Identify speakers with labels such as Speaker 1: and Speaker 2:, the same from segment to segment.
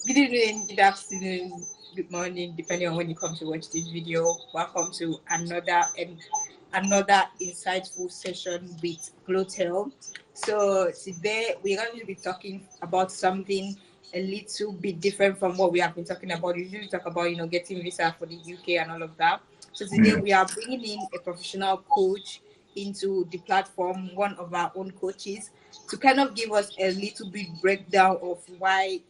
Speaker 1: Good evening, good afternoon, good morning, depending on when you come to watch this video. Welcome to another insightful session with Glotel. So today we're going to be talking about something a little bit different from what we have been talking about. We usually talk about getting visa for the UK and all of that. So today we are bringing in a professional coach into the platform, one of our own coaches, to kind of give us a little bit breakdown of why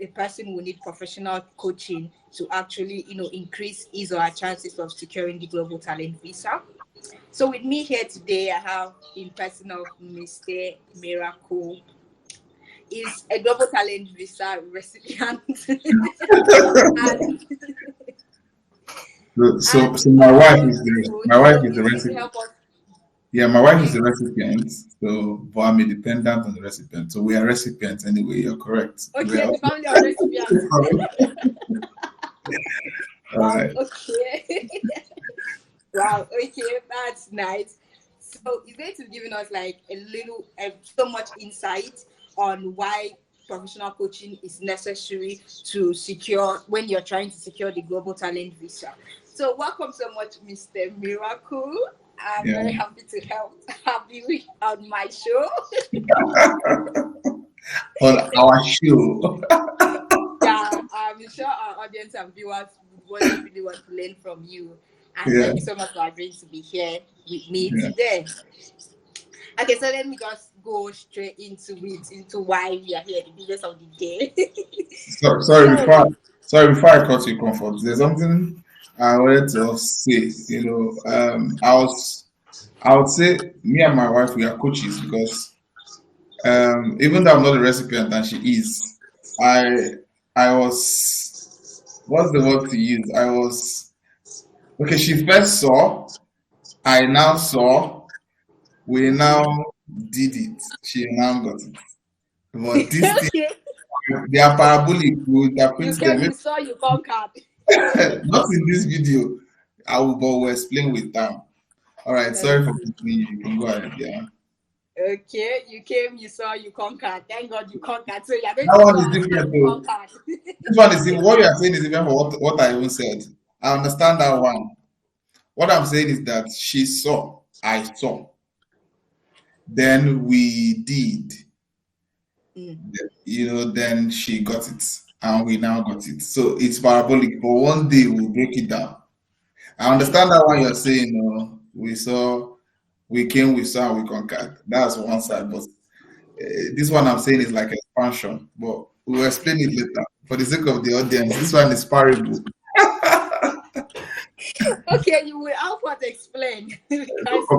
Speaker 1: a person will need professional coaching to actually increase his or her chances of securing the global talent visa. So with me here today, I have in person of Mr. Miracle. Is a global talent visa recipient.
Speaker 2: So my wife is the recipient. Yeah, my wife is the recipient. So, but I'm a dependent on the recipient. So we are recipients anyway. You're correct.
Speaker 1: Okay, the family of recipients.
Speaker 2: All right.
Speaker 1: Okay. Wow. Okay, that's nice. So he's going to be giving us like a little, so much insight on why professional coaching is necessary to secure when you're trying to secure the global talent visa. So welcome so much, Mr. Miracle. I'm very happy to have you on my show.
Speaker 2: On our show.
Speaker 1: Yeah, I'm sure our audience and viewers would really want to learn from you. And thank you so much for agreeing to be here with me today. Okay, so let me just go straight into why we are here, the business of the day.
Speaker 2: Sorry, before I cut you, Comfort, there's something I wanted to say. I would say me and my wife, we are coaches because even though I'm not a recipient and she is, I was, what's the word to use? Okay, she first saw, I now saw, we now did it. She now got it. But this thing, they are parabolic. We interpret them.
Speaker 1: You saw, you conquered.
Speaker 2: Not in this video. But we'll explain with them. All right. Sorry for continuing. You can go ahead. Yeah.
Speaker 1: Okay, you came, you saw, you conquered. Thank God you conquered. So you're going
Speaker 2: that one is different though. This one is what you are saying is even for what I even said. I understand that one. What I'm saying is that she saw, I saw. Then we did. Then she got it. And we now got it. So it's parabolic, but one day we'll break it down. I understand that one you're saying, we saw, we came, we saw, we conquered. That's one side. But this one I'm saying is like expansion. But we'll explain it later. For the sake of the audience, this one is parable.
Speaker 1: Okay, you will help us explain because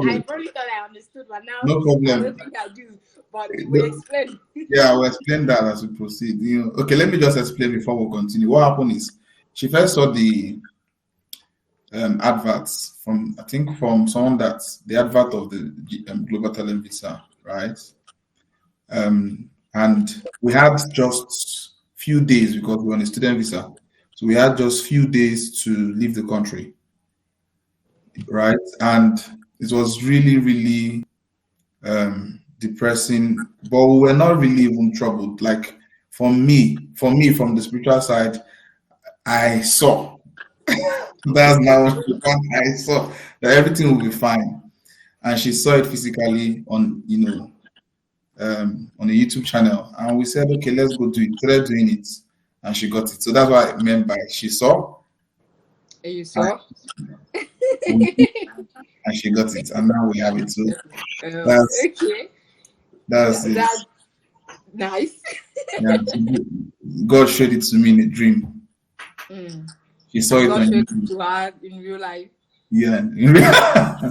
Speaker 1: I probably thought I understood, but now
Speaker 2: no problem.
Speaker 1: I don't think I do. But you will explain.
Speaker 2: Yeah, we'll explain that as we proceed. Okay, let me just explain before we continue. What happened is she first saw the adverts from someone that's the advert of the Global Talent Visa, right? And we had just few days because we were on a student visa, so we had just few days to leave the country, right? And it was really, really depressing, but we were not really even troubled. Like for me, from the spiritual side, I saw. That's now I saw that everything will be fine, and she saw it physically on on a YouTube channel, and we said, okay, let's go do it. Started doing it, and she got it. So that's what I meant by she saw.
Speaker 1: You saw,
Speaker 2: and she got it, and now we have it. So that's
Speaker 1: okay.
Speaker 2: That's it.
Speaker 1: That's nice.
Speaker 2: Yeah, God showed it to me in a dream. She saw it
Speaker 1: God
Speaker 2: on
Speaker 1: showed
Speaker 2: YouTube.
Speaker 1: it to her in real life.
Speaker 2: Yeah, in real.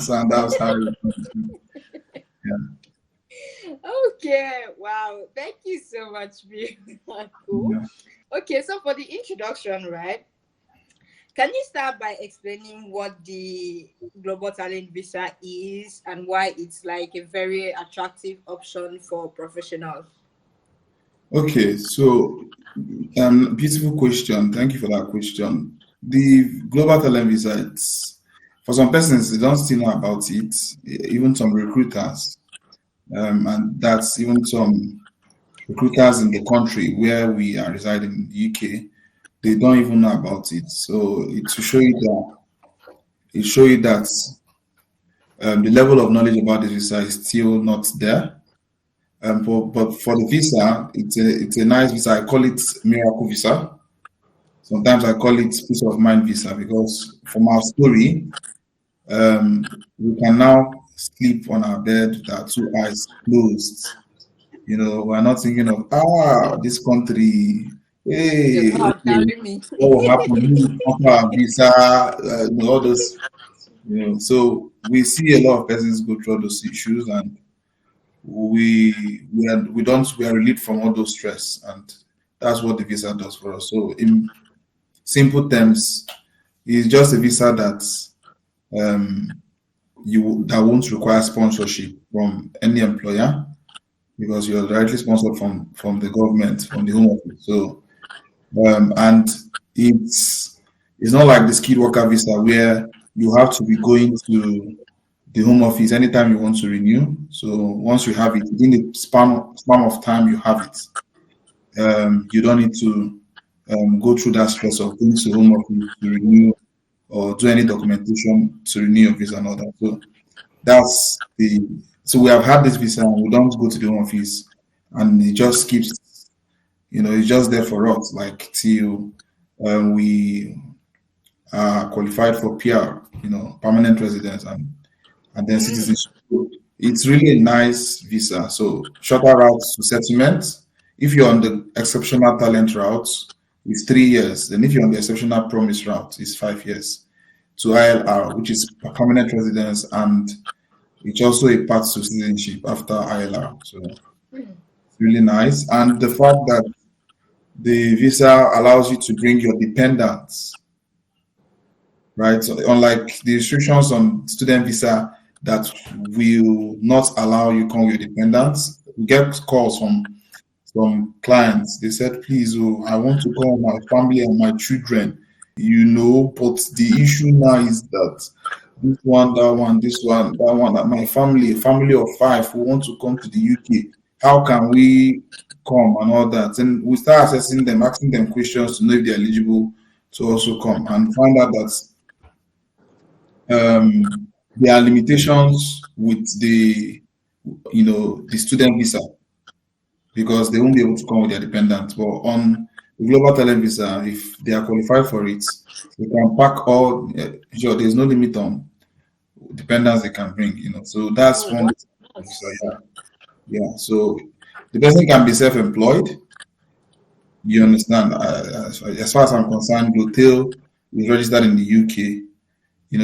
Speaker 2: So that was how it was. Yeah.
Speaker 1: Okay, wow. Thank you so much, Cool. Yeah. Okay, so for the introduction, right? Can you start by explaining what the Global Talent Visa is and why it's like a very attractive option for professionals?
Speaker 2: Okay, so beautiful question. Thank you for that question. The Global Talent Visa, it's, for some persons, they don't still know about it, even some recruiters, and that's even some recruiters in the country where we are residing in the UK, they don't even know about it. So to show you that the level of knowledge about this visa is still not there. But for the visa, it's a nice visa. I call it miracle visa. Sometimes I call it peace of mind visa because from our story, we can now sleep on our bed with our two eyes closed. We're not thinking of this country.
Speaker 1: You're
Speaker 2: Hey,
Speaker 1: not
Speaker 2: okay,
Speaker 1: carry me.
Speaker 2: what will happen? Who will sponsor our visa? All those. So we see a lot of persons go through all those issues, and we are relieved from all those stress, and that's what the visa does for us. So in simple terms, it's just a visa um, that won't require sponsorship from any employer because you're directly sponsored from the government, from the home office. So and it's not like the skilled worker visa where you have to be going to the home office anytime you want to renew. So once you have it, within the span of time you have it, you don't need to go through that stress of going to home office to renew or do any documentation to renew your visa and all that. So that's the so we have had this visa and we don't go to the home office, and it just keeps it's just there for us like till we are qualified for PR, permanent residence, and then
Speaker 1: Mm.
Speaker 2: citizenship. It's really a nice visa. So shorter routes to settlement. If you're on the exceptional talent route, it's 3 years. Then if you're on the exceptional promise route, it's 5 years. To ILR, which is permanent residence, and it's also a path to citizenship after ILR. So it's really nice. And the fact that the visa allows you to bring your dependents, right? So unlike the restrictions on student visa that will not allow you come with your dependents, we get calls from clients. They said, please, oh, I want to call my family and my children, but the issue now is that this one, that one, this one, that one, that my family, a family of five who want to come to the UK, how can we come and all that? And we start assessing them, asking them questions to know if they're eligible to also come and find out that there are limitations with the student visa because they won't be able to come with their dependents. But on the global talent visa, if they are qualified for it, they can pack all. Sure, there's no limit on dependents they can bring. So that's
Speaker 1: Oh,
Speaker 2: one.
Speaker 1: that's
Speaker 2: So
Speaker 1: nice.
Speaker 2: yeah. So the person can be self-employed. You understand? As far as I'm concerned, Glotel is registered in the UK.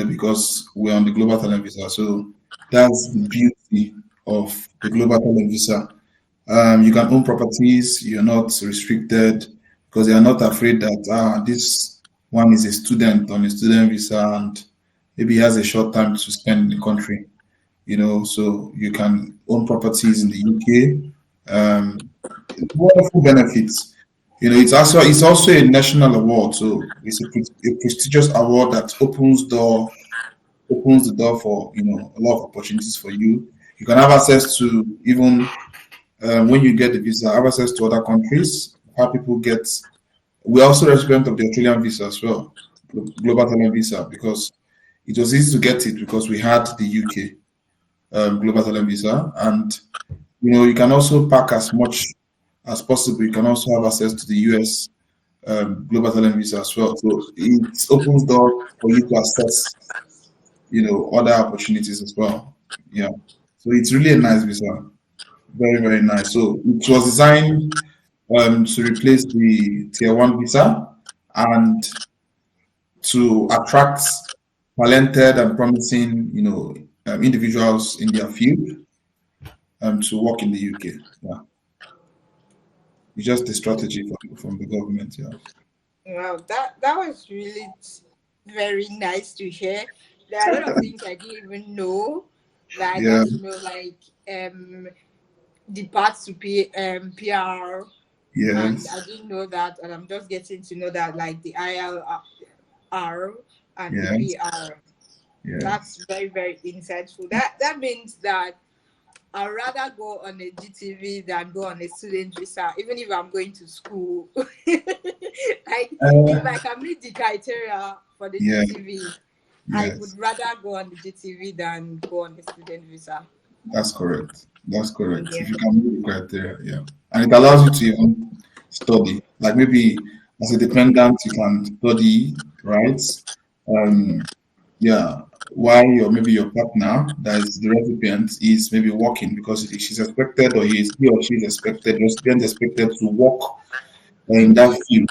Speaker 2: Because we're on the global talent visa. So that's the beauty of the global talent visa. You can own properties, you're not restricted because they are not afraid that this one is a student on a student visa and maybe he has a short time to spend in the country. So you can own properties in the UK. Wonderful benefits. It's also a national award, so it's a prestigious award that opens the door for a lot of opportunities for you. You can have access to even when you get the visa, have access to other countries. How people get. We're also recipient of the Australian visa as well, global talent visa, because it was easy to get it because we had the UK global talent visa, and you can also pack as much as possible. You can also have access to the US global talent visa as well. So it opens doors for you to access other opportunities as well. Yeah. So it's really a nice visa. Very, very nice. So it was designed to replace the tier one visa and to attract talented and promising, individuals in their field to work in the UK. Yeah. It's just the strategy from the government. Yeah.
Speaker 1: Wow, that was really very nice to hear. There are a lot of things I didn't even know that I
Speaker 2: Yeah.
Speaker 1: got to know, like the path to PR, and I
Speaker 2: Yes.
Speaker 1: didn't know that, and I'm just getting to know that, like the ILR and the
Speaker 2: Yes.
Speaker 1: PR.
Speaker 2: Yes.
Speaker 1: That's very very insightful. That means that I'd rather go on a GTV than go on a student visa, even if I'm going to school. Like, if
Speaker 2: Uh,
Speaker 1: I can meet the criteria for the
Speaker 2: yeah,
Speaker 1: GTV, I
Speaker 2: yes,
Speaker 1: would rather go on the GTV than go on the student visa.
Speaker 2: that's correct. That's correct.
Speaker 1: Yeah.
Speaker 2: If you can meet the criteria, yeah. And it allows you to even study. Like maybe as a dependent, you can study, right?
Speaker 1: Yeah.
Speaker 2: Um, yeah. While maybe your partner, that is the recipient, is maybe working because she's expected or he or she is expected, recipient expected to work in that field,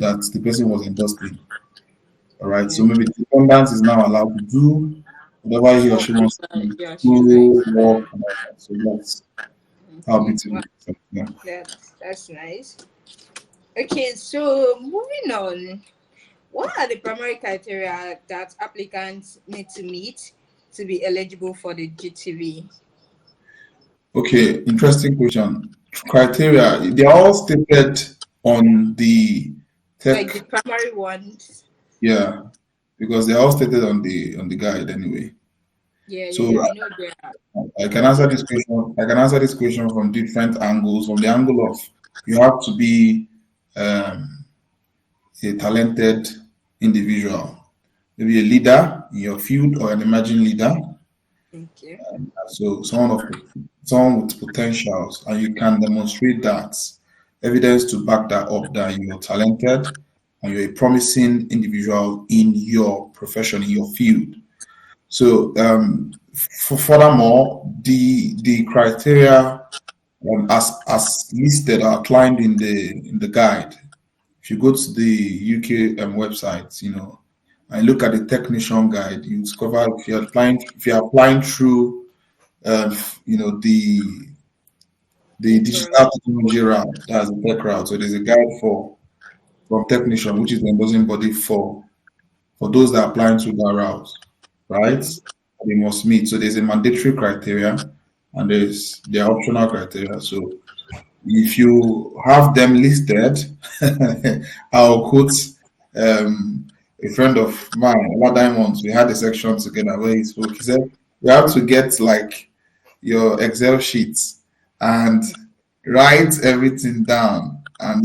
Speaker 2: that the person was endorsed in. All right. So
Speaker 1: Yeah.
Speaker 2: maybe the dependent is now allowed to do whatever he or
Speaker 1: Work
Speaker 2: she wants to
Speaker 1: inside.
Speaker 2: do,
Speaker 1: Yeah, she's like,
Speaker 2: school, work, and all that. So that's how
Speaker 1: okay.
Speaker 2: beautiful
Speaker 1: Well,
Speaker 2: it is. Yeah.
Speaker 1: that's nice. Okay, so moving on. What are the primary criteria that applicants need to meet to be eligible for the GTV?
Speaker 2: Okay. Interesting question. Criteria. They are all stated on the
Speaker 1: Like the
Speaker 2: tech.
Speaker 1: primary ones.
Speaker 2: Yeah. Because they're all stated on the guide anyway.
Speaker 1: Yeah,
Speaker 2: So
Speaker 1: yeah, I know there are.
Speaker 2: I can answer this question. I can answer this question from different angles. From the angle of you have to be um, a talented individual, maybe a leader in your field or an emerging leader.
Speaker 1: Okay.
Speaker 2: So someone with potentials, and you can demonstrate that evidence to back that up that you're talented and you're a promising individual in your profession, in your field. So furthermore, the criteria as listed are outlined in the guide. If you go to the UK website, and look at the technician guide, you discover if you're applying through the
Speaker 1: Take
Speaker 2: digital
Speaker 1: route.
Speaker 2: technology route, that's the tech route. So there's a guide for from technician, which is the endorsing body for those that are applying to that route, right?
Speaker 1: Mm.
Speaker 2: They must meet. So there's a mandatory criteria and there's the optional criteria. So if you have them listed, I'll quote a friend of mine, Ola Diamonds. We had a section together where he spoke. He said, "You have to get like your Excel sheets and write everything down and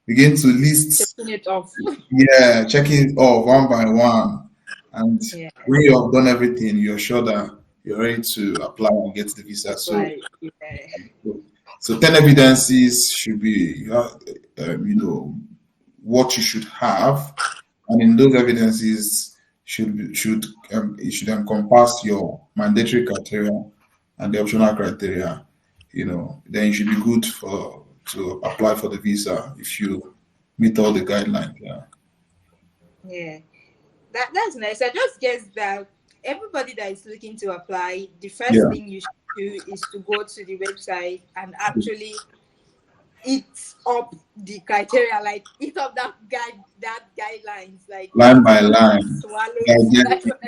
Speaker 2: begin to list,
Speaker 1: Taking it off.
Speaker 2: yeah, checking it off one by one. And
Speaker 1: Yeah.
Speaker 2: when you have done everything, you're sure that you're ready to apply and get the visa. So
Speaker 1: Apply. Yeah.
Speaker 2: so 10 evidences should be, what you should have, and in those evidences it should encompass your mandatory criteria and the optional criteria. Then you should be good for to apply for the visa if you meet all the guidelines. Yeah,
Speaker 1: Yeah. That's nice. I just guess that everybody that is looking to apply, the first
Speaker 2: yeah,
Speaker 1: thing you should do is to go to the website and actually eat up the criteria, like eat up that guidelines, like
Speaker 2: line
Speaker 1: eat
Speaker 2: by
Speaker 1: it up and
Speaker 2: line.
Speaker 1: swallow
Speaker 2: Yeah,
Speaker 1: it
Speaker 2: yeah,
Speaker 1: line by line.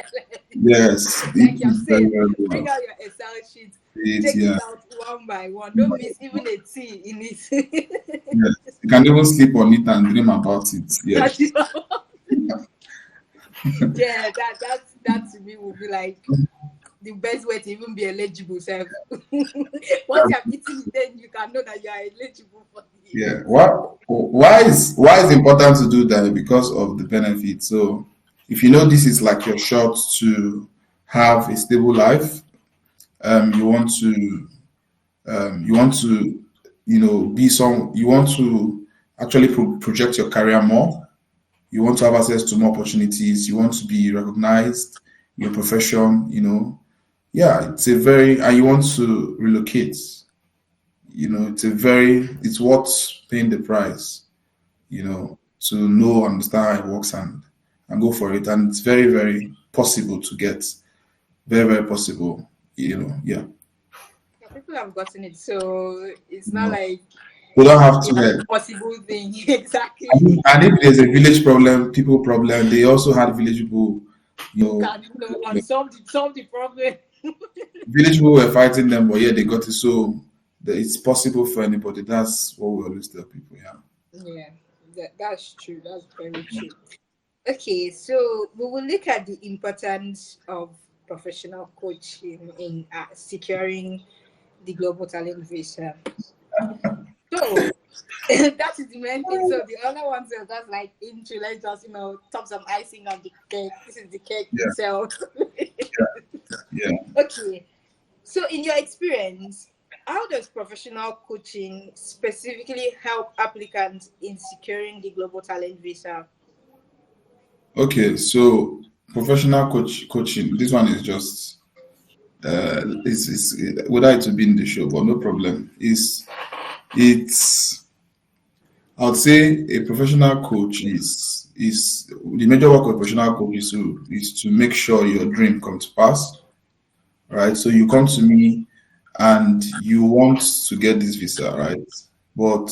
Speaker 2: yes,
Speaker 1: Like you're
Speaker 2: it's very
Speaker 1: saying,
Speaker 2: very
Speaker 1: bring
Speaker 2: well.
Speaker 1: out your Excel sheet,
Speaker 2: It,
Speaker 1: take it
Speaker 2: yeah,
Speaker 1: out one by one. Don't miss even a T in it.
Speaker 2: yes. You can even sleep on it and dream about it. Yeah.
Speaker 1: That is yeah, that to me would be like the best way to even be eligible. So once you have eaten it, then you can know that you are eligible for the
Speaker 2: Yeah.
Speaker 1: visa.
Speaker 2: Why is important to do that? Because of the benefits. So if you know this is like your shot to have a stable life, you want to be you want to actually project your career more. You want to have access to more opportunities. You want to be recognized in your profession. Yeah, and you want to relocate. It's worth paying the price, to know, understand how it works and go for it. And it's very, very possible to get. Very, very possible, yeah.
Speaker 1: Yeah, people have gotten it, so it's
Speaker 2: You
Speaker 1: not
Speaker 2: know,
Speaker 1: like
Speaker 2: we don't have to
Speaker 1: it's an
Speaker 2: help.
Speaker 1: impossible thing.
Speaker 2: And
Speaker 1: Exactly.
Speaker 2: if there's a village problem, people problem, they also had village people, you
Speaker 1: You
Speaker 2: know,
Speaker 1: can solve the problem.
Speaker 2: village people were fighting them, but yeah, they got it. So it's possible for anybody. That's what we always tell people. Yeah.
Speaker 1: Yeah, that's true. That's very true. Okay, so we will look at the importance of professional coach in securing the global talent visa. So that is the main thing. So the other ones are just like intro. Let's just top some icing on the cake. This is the cake
Speaker 2: Yeah,
Speaker 1: itself.
Speaker 2: yeah.
Speaker 1: Okay. So in your experience, how does professional coaching specifically help applicants in securing the global talent visa?
Speaker 2: Okay, so professional coaching. This one is just it's whether it will be in the show, but no problem. It's I would say a professional coach is the major work of a professional coach is to make sure your dream comes to pass, right? So you come to me and you want to get this visa, right? But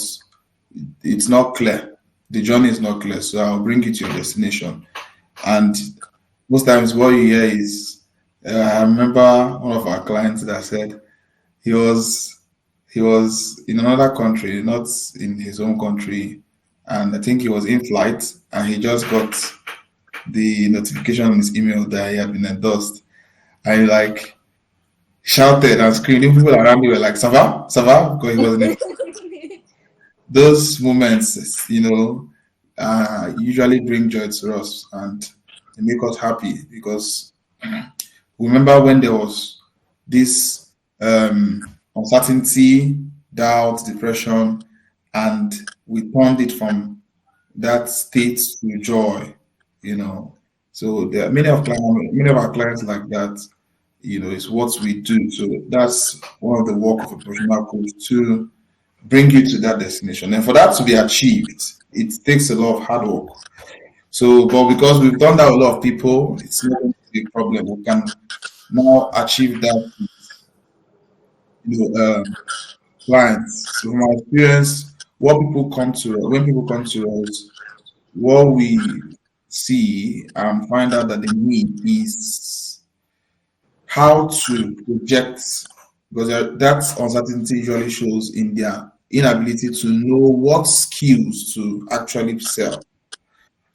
Speaker 2: it's not clear. The journey is not clear, so I'll bring you to your destination. And most times, what you hear is, I remember one of our clients that said he was he was in another country, not in his own country, and I think he was in flight, and he just got the notification on his email that he had been endorsed, and he like shouted and screamed. Even people around me were like, "Sava, Sava," because he was in a, those moments, usually bring joy to us and they make us happy because remember when there was this uncertainty, doubt, depression, and we turned it from that state to joy, you know. So there are many of our clients like that, is what we do. So that's one of the work of a professional coach to bring you to that destination. And for that to be achieved, it takes a lot of hard work. So, but because we've done that with a lot of people, it's not going to be a problem. We can now achieve that, clients. So, from my experience, when people come to us, what we see and find out that they need is how to project, because that uncertainty usually shows in their inability to know what skills to actually sell,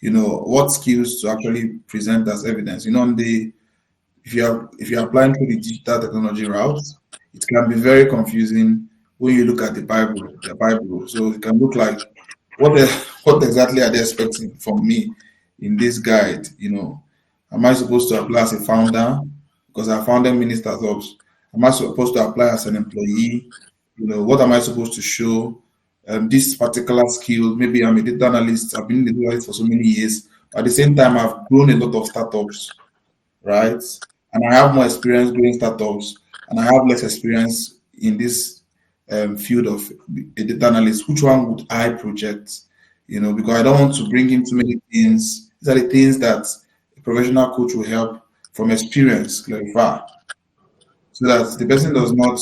Speaker 2: what skills to actually present as evidence. On the if you're applying through the digital technology route, it can be very confusing when you look at the Bible. So it can look like what exactly are they expecting from me in this guide? Am I supposed to apply as a founder because I founded many startups? Am I supposed to apply as an employee? What am I supposed to show? This particular skill, maybe I'm a data analyst. I've been in the data analyst for so many years. At the same time, I've grown a lot of startups, right? And I have more experience growing startups, and I have less experience in this field of a data analyst. Which one would I project? Because I don't want to bring in too many things. These are the things that a professional coach will help from experience clarify, so that the person does not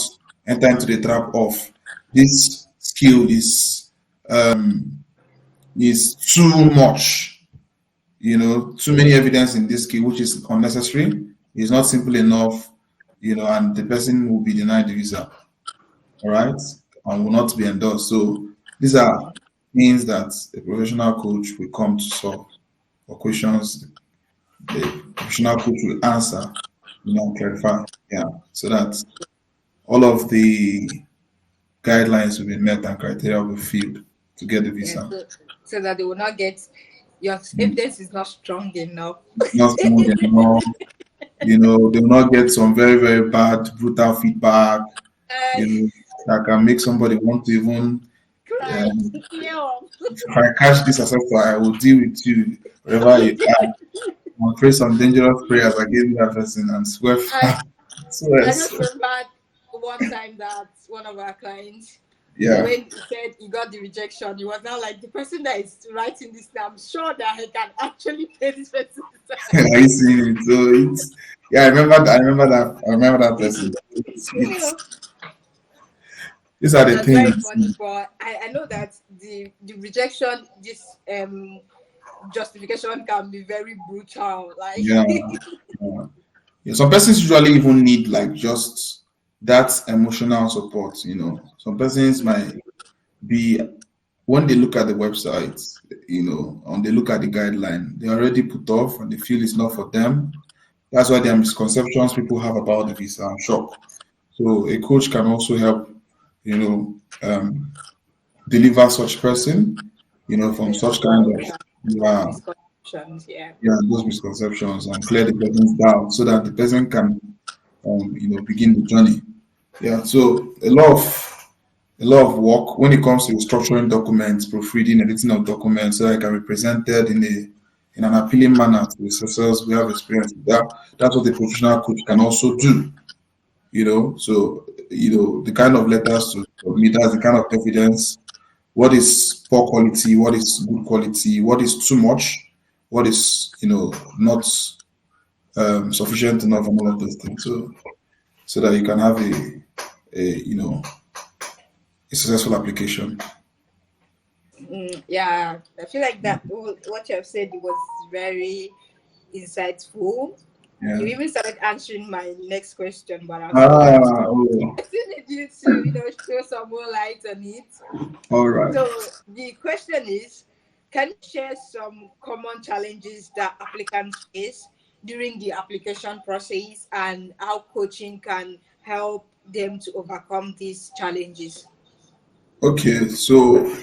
Speaker 2: enter into the trap of this skill is too much, too many evidence in this skill, which is unnecessary. It's not simple enough, and the person will be denied the visa, all right, and will not be endorsed. So these are things that a professional coach will come to solve, or questions the professional coach will answer, and clarify. Yeah, so that all of the guidelines will be met and criteria will be filled to get the
Speaker 1: Yeah,
Speaker 2: visa.
Speaker 1: so that they will not get your
Speaker 2: Mm.
Speaker 1: evidence is not strong enough.
Speaker 2: It's not strong enough. They will not get some very, very bad, brutal feedback, you
Speaker 1: I
Speaker 2: know, that can make somebody want to even,
Speaker 1: cry.
Speaker 2: um,
Speaker 1: Yeah.
Speaker 2: if I catch this assessor, I will deal with you wherever you are. I'll pray some dangerous prayers against that person and swear,
Speaker 1: I
Speaker 2: swear,
Speaker 1: I just
Speaker 2: swear.
Speaker 1: remember one time that one of our clients,
Speaker 2: Yeah.
Speaker 1: when he said he got the rejection, he was now like, the person that is writing this, I'm sure that he can actually pay this person.
Speaker 2: I see it. So yeah, I remember that person. It's these are
Speaker 1: It
Speaker 2: the
Speaker 1: was very
Speaker 2: things.
Speaker 1: funny, but I know that the rejection, this justification can be very brutal. Like
Speaker 2: Yeah, yeah. Yeah, some persons usually even need like just that emotional support. Some persons might be when they look at the website, when they look at the guideline, they're already put off and they feel it's not for them. That's why there are misconceptions people have about the visa. I'm shocked. So a coach can also help, you know, deliver such person, from
Speaker 1: Yeah,
Speaker 2: such kind of,
Speaker 1: yeah, those
Speaker 2: yeah,
Speaker 1: misconceptions. Yeah.
Speaker 2: yeah, those misconceptions and clear the person's doubt so that the person can, begin the journey. Yeah. So a lot of work when it comes to structuring documents, proofreading, editing of documents, so that it can be presented in an appealing manner to the assessors. We have experience with that. That's what a professional coach can also do. So the kind of letters to submit, that's the kind of evidence. What is poor quality? What is good quality? What is too much? What is not sufficient enough, and all of those things. So that you can have a successful application.
Speaker 1: Yeah, I feel like that what you have said was very insightful.
Speaker 2: Yeah.
Speaker 1: You even started answering my next question, but I'll still need
Speaker 2: Ah, oh,
Speaker 1: I still need you to show some more light on it.
Speaker 2: all right.
Speaker 1: So the question is, can you share some common challenges that applicants face during the application process and how coaching can help them to overcome these challenges?
Speaker 2: Okay, so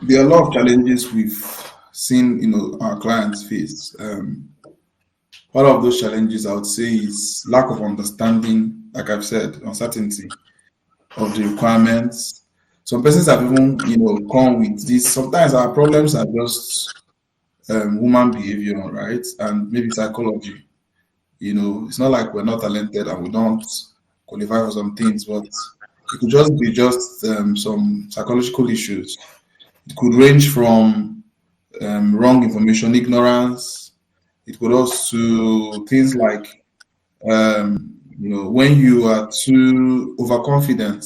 Speaker 2: there are a lot of challenges we've seen, our clients face. One of those challenges I would say is lack of understanding, like I've said, uncertainty of the requirements. Some persons have even, come with this. Sometimes our problems are just human behavior, right? And maybe psychology. It's not like we're not talented and we don't qualify for some things, but it could just be just some psychological issues. It could range from wrong information, ignorance. It could also things like when you are too overconfident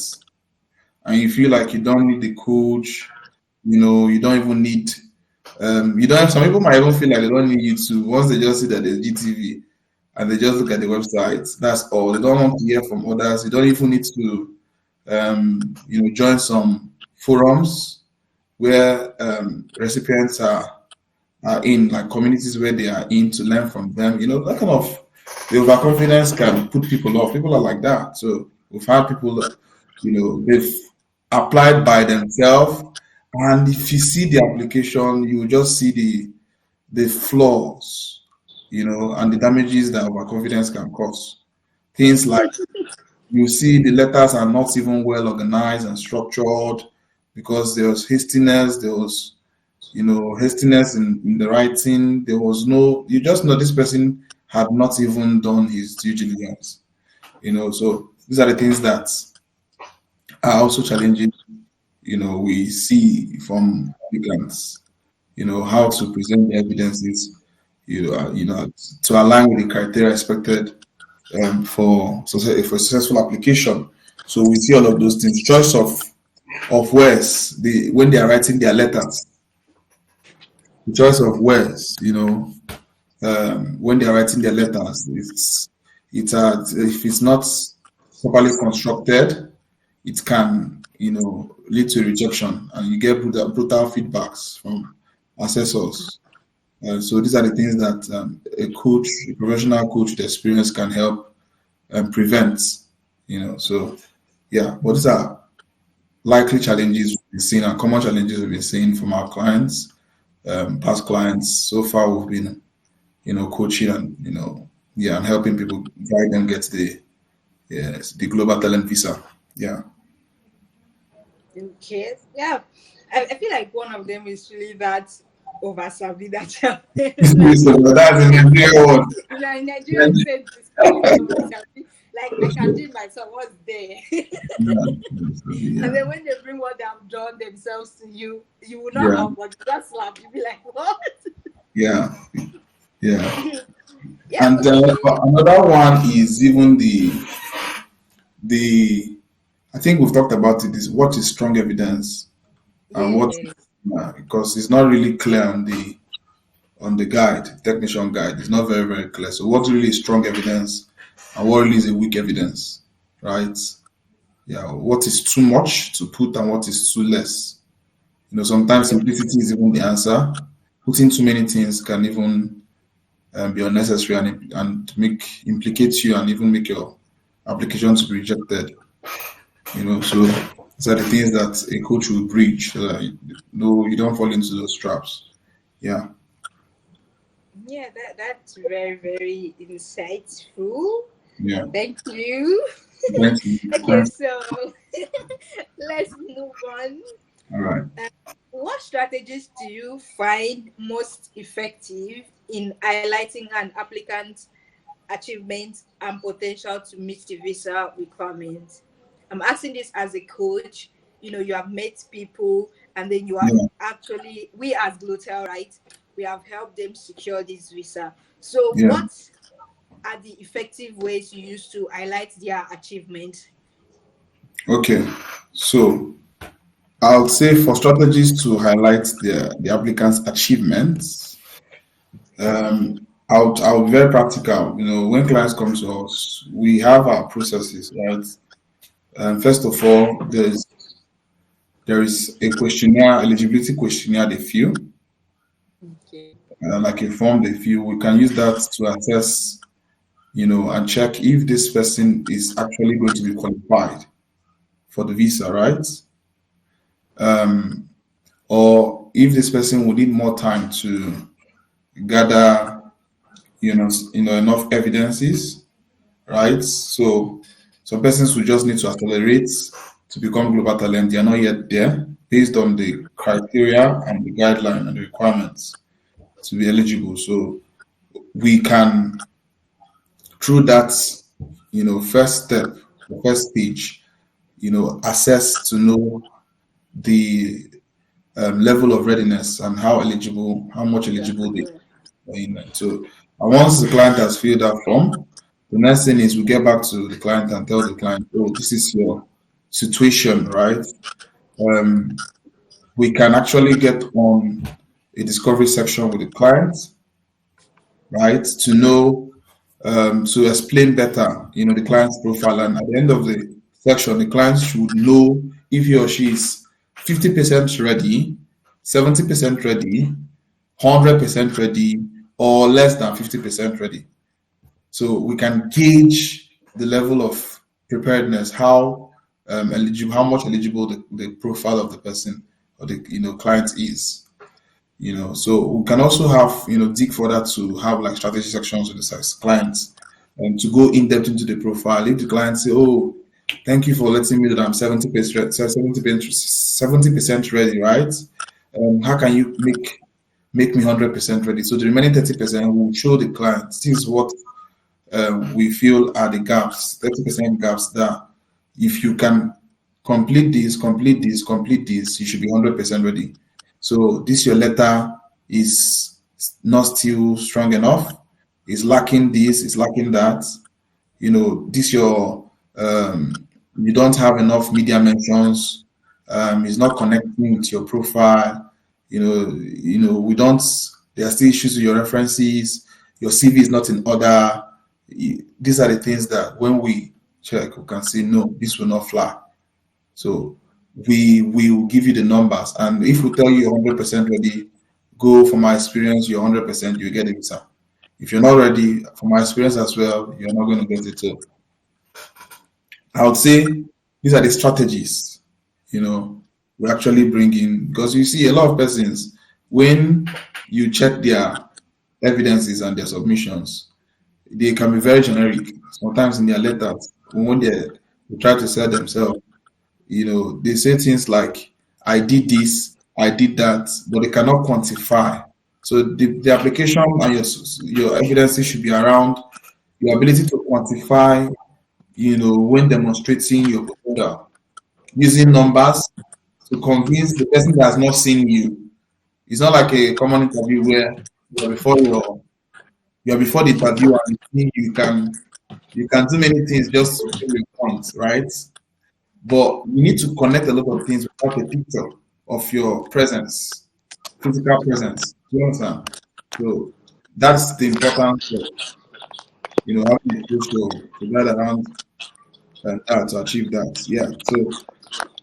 Speaker 2: and you feel like you don't need the coach, you don't even need you don't have some people might even feel like they don't need you to once they just see that there's GTV and they just look at the website. That's all. They don't want to hear from others. You don't even need to join some forums where recipients are in, like communities where they are in, to learn from them. That kind of the overconfidence can put people off. People are like that. So we've had people that, they've applied by themselves, and if you see the application, you will just see the flaws, and the damages that overconfidence can cause. Things like you see the letters are not even well organized and structured because there was hastiness, there was hastiness in the writing. There was no, you just know this person had not even done his due diligence. So these are the things that are also challenging. We see from applicants. How to present the evidences. To align with the criteria expected for successful application. So we see all of those things. Choice of words. When they are writing their letters, the choice of words. When they are writing their letters, if it's not properly constructed, it can lead to rejection, and you get brutal feedbacks from assessors. So these are the things that a professional coach with experience can help prevent. So yeah, but these are likely challenges we've been seeing and common challenges we've been seeing from our clients, past clients. So far, we've been coaching and yeah, and helping people guide them get the global talent visa. Yeah.
Speaker 1: Okay. Yeah. I feel like one of them is really that over savvy that like
Speaker 2: So that's in the real world.
Speaker 1: like Nigerian said this calling it over savvy. Like I can do it myself, what's there? And
Speaker 2: Yeah.
Speaker 1: then when they bring what they have done themselves to you, you will not
Speaker 2: Yeah.
Speaker 1: laugh, but you just laugh. You'll be like, what?
Speaker 2: Yeah. Yeah.
Speaker 1: Yeah,
Speaker 2: And
Speaker 1: okay.
Speaker 2: another one is even the I think we've talked about it, is what is strong evidence and what,
Speaker 1: Yeah.
Speaker 2: because it's not really clear on the guide, technician guide. It's not very, very clear. So what really is strong evidence and what really is a weak evidence, right? Yeah, what is too much to put and what is too less. Sometimes simplicity is even the answer. Putting too many things can even be unnecessary and make implicate you and even make your application to be rejected. So these are the things that a coach will breach so that you don't fall into those traps. Yeah,
Speaker 1: Yeah, that's very, very insightful.
Speaker 2: yeah.
Speaker 1: Thank you.
Speaker 2: Thank you.
Speaker 1: Okay, so let's move on.
Speaker 2: All right.
Speaker 1: What strategies do you find most effective in highlighting an applicant's achievements and potential to meet the visa requirements? I'm asking this as a coach. You have met people, and then you have
Speaker 2: Yeah,
Speaker 1: actually, we as Glotel, right? We have helped them secure this visa. So,
Speaker 2: yeah.
Speaker 1: what are the effective ways you use to highlight their achievements?
Speaker 2: Okay. So I'll say for strategies to highlight the applicant's achievements, I'll be very practical. When clients come to us, we have our processes, right? First of all, there is a questionnaire, eligibility questionnaire they fill,
Speaker 1: Okay.
Speaker 2: like a form they fill. We can use that to assess, and check if this person is actually going to be qualified for the visa, right? Or if this person will need more time to gather, enough evidences, right? So some persons will just need to accelerate to become global talent. They are not yet there based on the criteria and the guideline and the requirements to be eligible. So we can, through that, first step, the first stage, assess to know the level of readiness and how much eligible they
Speaker 1: Yeah.
Speaker 2: are in. So, and once the client has filled that form, the next thing is we get back to the client and tell the client, oh, this is your situation, right? Um, we can actually get on a discovery section with the client, right, to know, to explain better, the client's profile. And at the end of the section, the client should know if he or she is 50% ready, 70% ready, 100% ready, or less than 50% ready. So we can gauge the level of preparedness, how much eligible the profile of the person or the client is. So we can also have dig further to have like strategy sections with the clients and to go in depth into the profile. If the client say, "Oh, thank you for letting me know that I'm 70% 70% ready, right? How can you make me 100% ready?" So the remaining 30% will show the client this is what we feel are the gaps, 30% gaps that if you can complete this, you should be 100% ready. So this your letter is not still strong enough, is lacking this, is lacking that. This your you don't have enough media mentions, is not connecting with your profile. We don't. There are still issues with your references. Your CV is not in order. These are the things that when we check, we can say no, this will not fly. So we will give you the numbers, and if we tell you you're 100% ready, go from my experience, you're 100%, you get a visa. If you're not ready, from my experience as well, you're not going to get it. So I would say these are the strategies, we actually bring in because you see a lot of persons when you check their evidences and their submissions, they can be very generic. Sometimes in their letters, when they try to sell themselves, they say things like, I did this, I did that, but they cannot quantify. So the application and your evidences should be around your ability to quantify, when demonstrating your potential, using numbers to convince the person that has not seen you. It's not like a common interview where you're before your you're before the interview and you can do many things just to prove a point, right? But you need to connect a lot of things without a picture of your presence, physical presence. Do you understand? So that's the importance of having a coach to guide around that to achieve that. Yeah. So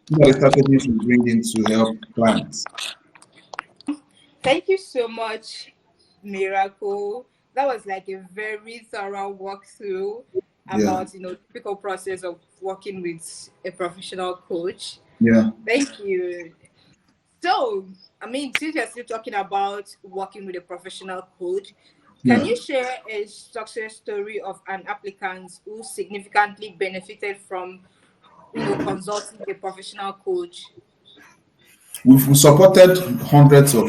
Speaker 2: these are the strategies we bring in to help clients.
Speaker 1: Thank you so much, Miracle. that was like a very thorough walkthrough
Speaker 2: Yeah,
Speaker 1: about typical process of working with a professional coach.
Speaker 2: yeah,
Speaker 1: Thank you. So, I mean, since you're still talking about working with a professional coach, can
Speaker 2: yeah.
Speaker 1: you share a success story of an applicant who significantly benefited from, consulting a professional coach?
Speaker 2: We've supported hundreds of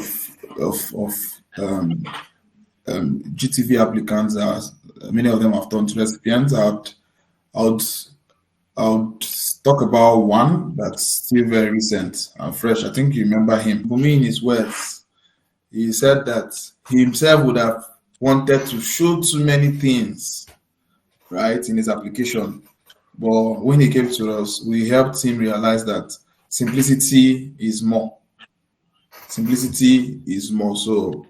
Speaker 2: GTV applicants. Many of them have turned to recipients. I would I would talk about one that's still very recent and fresh. I think you remember him. For me, in his words, he said that he himself would have wanted to show too many things, right, in his application. But when he came to us, we helped him realize that simplicity is more. Simplicity is more. So,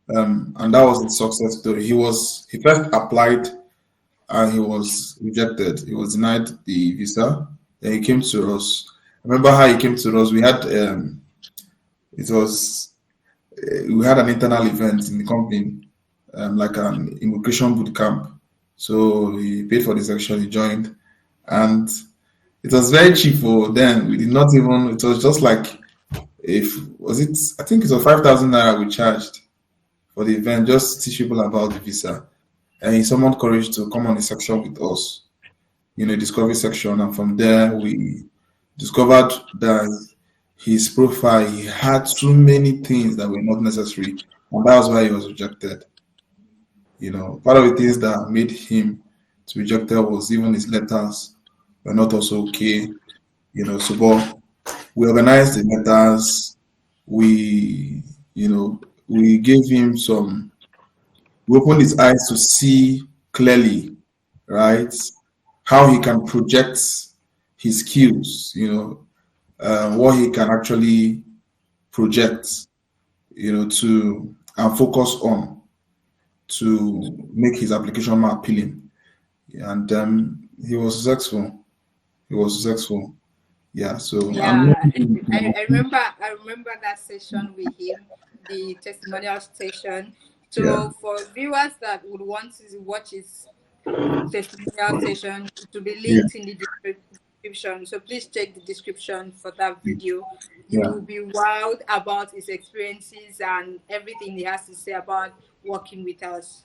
Speaker 2: and that was the success story. He first applied and he was rejected. He was denied the visa. Then he came to us. Remember how he came to us? It was we had an internal event in the company, like an immigration boot camp. So he paid for the section. He joined, and it was very cheap for then. We did not even. It was just like if was it. I think it was 5,000 naira we charged for the event just to teach people about the visa. And he summoned courage to come on the section with us, discovery section. And from there, we discovered that his profile, he had too many things that were not necessary. And that was why he was rejected. Part of the things that made him to rejected was even his letters were not also okay. So but we organized the letters. We, we gave him we opened his eyes to see clearly, right? How he can project his skills, what he can actually project, to and focus on to make his application more appealing. And he was successful. He was successful. Yeah. So I'm not.
Speaker 1: Yeah, I remember that session with him, the testimonial session.
Speaker 2: Yeah.
Speaker 1: So for viewers that would want to watch his testimonial session, to be
Speaker 2: Yeah.
Speaker 1: linked in the description. So please check the description for that video. You
Speaker 2: Yeah.
Speaker 1: will be wowed about his experiences and everything he has to say about working with us.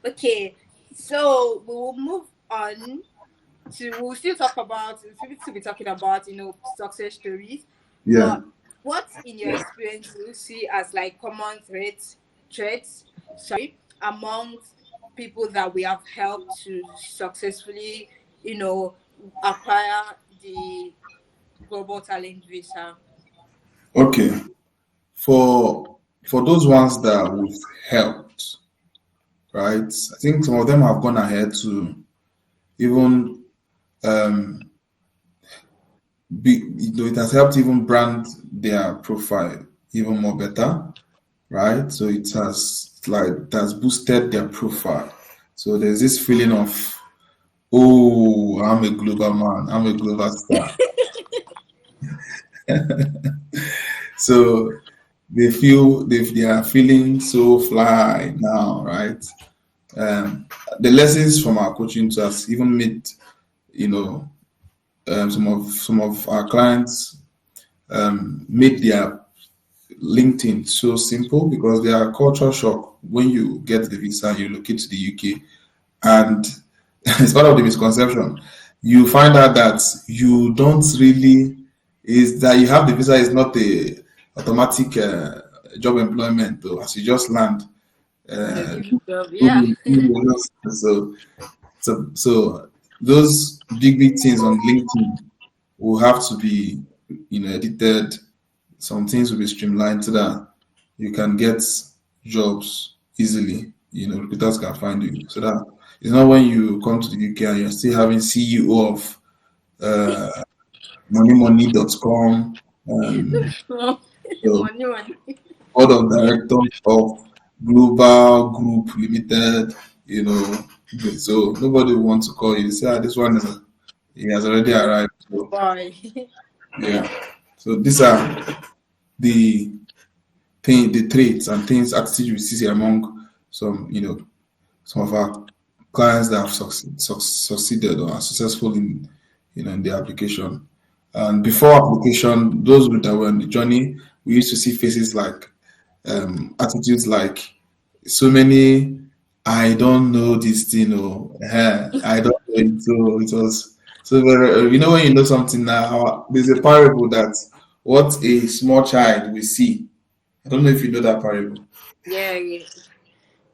Speaker 1: Okay, so we will move on we'll still talk about we'll still be talking about success stories,
Speaker 2: Yeah.
Speaker 1: but what in your experience do you see as like common threats, sorry, amongst people that we have helped to successfully acquire the global talent visa?
Speaker 2: Okay. For those ones that we've helped, right? I think some of them have gone ahead to even it has helped even brand their profile even more better, right? So it has boosted their profile. So there's this feeling of, oh, I'm a global man, I'm a global star. So they are feeling so fly now, right? Um, the lessons from our coaching to has even made you know some of our clients made their LinkedIn so simple because they are culture shock when you get the visa, you locate to the UK, and it's part of the misconception. You find out that you don't really is that you have the visa is not a automatic job employment though, as you just land.
Speaker 1: They'll
Speaker 2: Uh,
Speaker 1: give you job, yeah.
Speaker 2: so those big things on LinkedIn will have to be edited. Some things will be streamlined so that you can get jobs easily. Recruiters can find you. So that it's not when you come to the UK and you're still having CEO of uh, moneymoney.com, um, the
Speaker 1: Money.
Speaker 2: board of directors of Global Group Limited. You know, so nobody wants to call you. Say, this one he has already arrived. So
Speaker 1: Boy.
Speaker 2: yeah. So these are the the traits and things attitudes we see among some, some of our clients that have succeeded or are successful in, in the application. And before application, those that were on the journey, we used to see faces like attitudes like so many. I don't know this thing, or I don't know it. So it was so very, when you know something now, there's a parable that what a small child will see. I don't know if you know that parable.
Speaker 1: Yeah, yeah.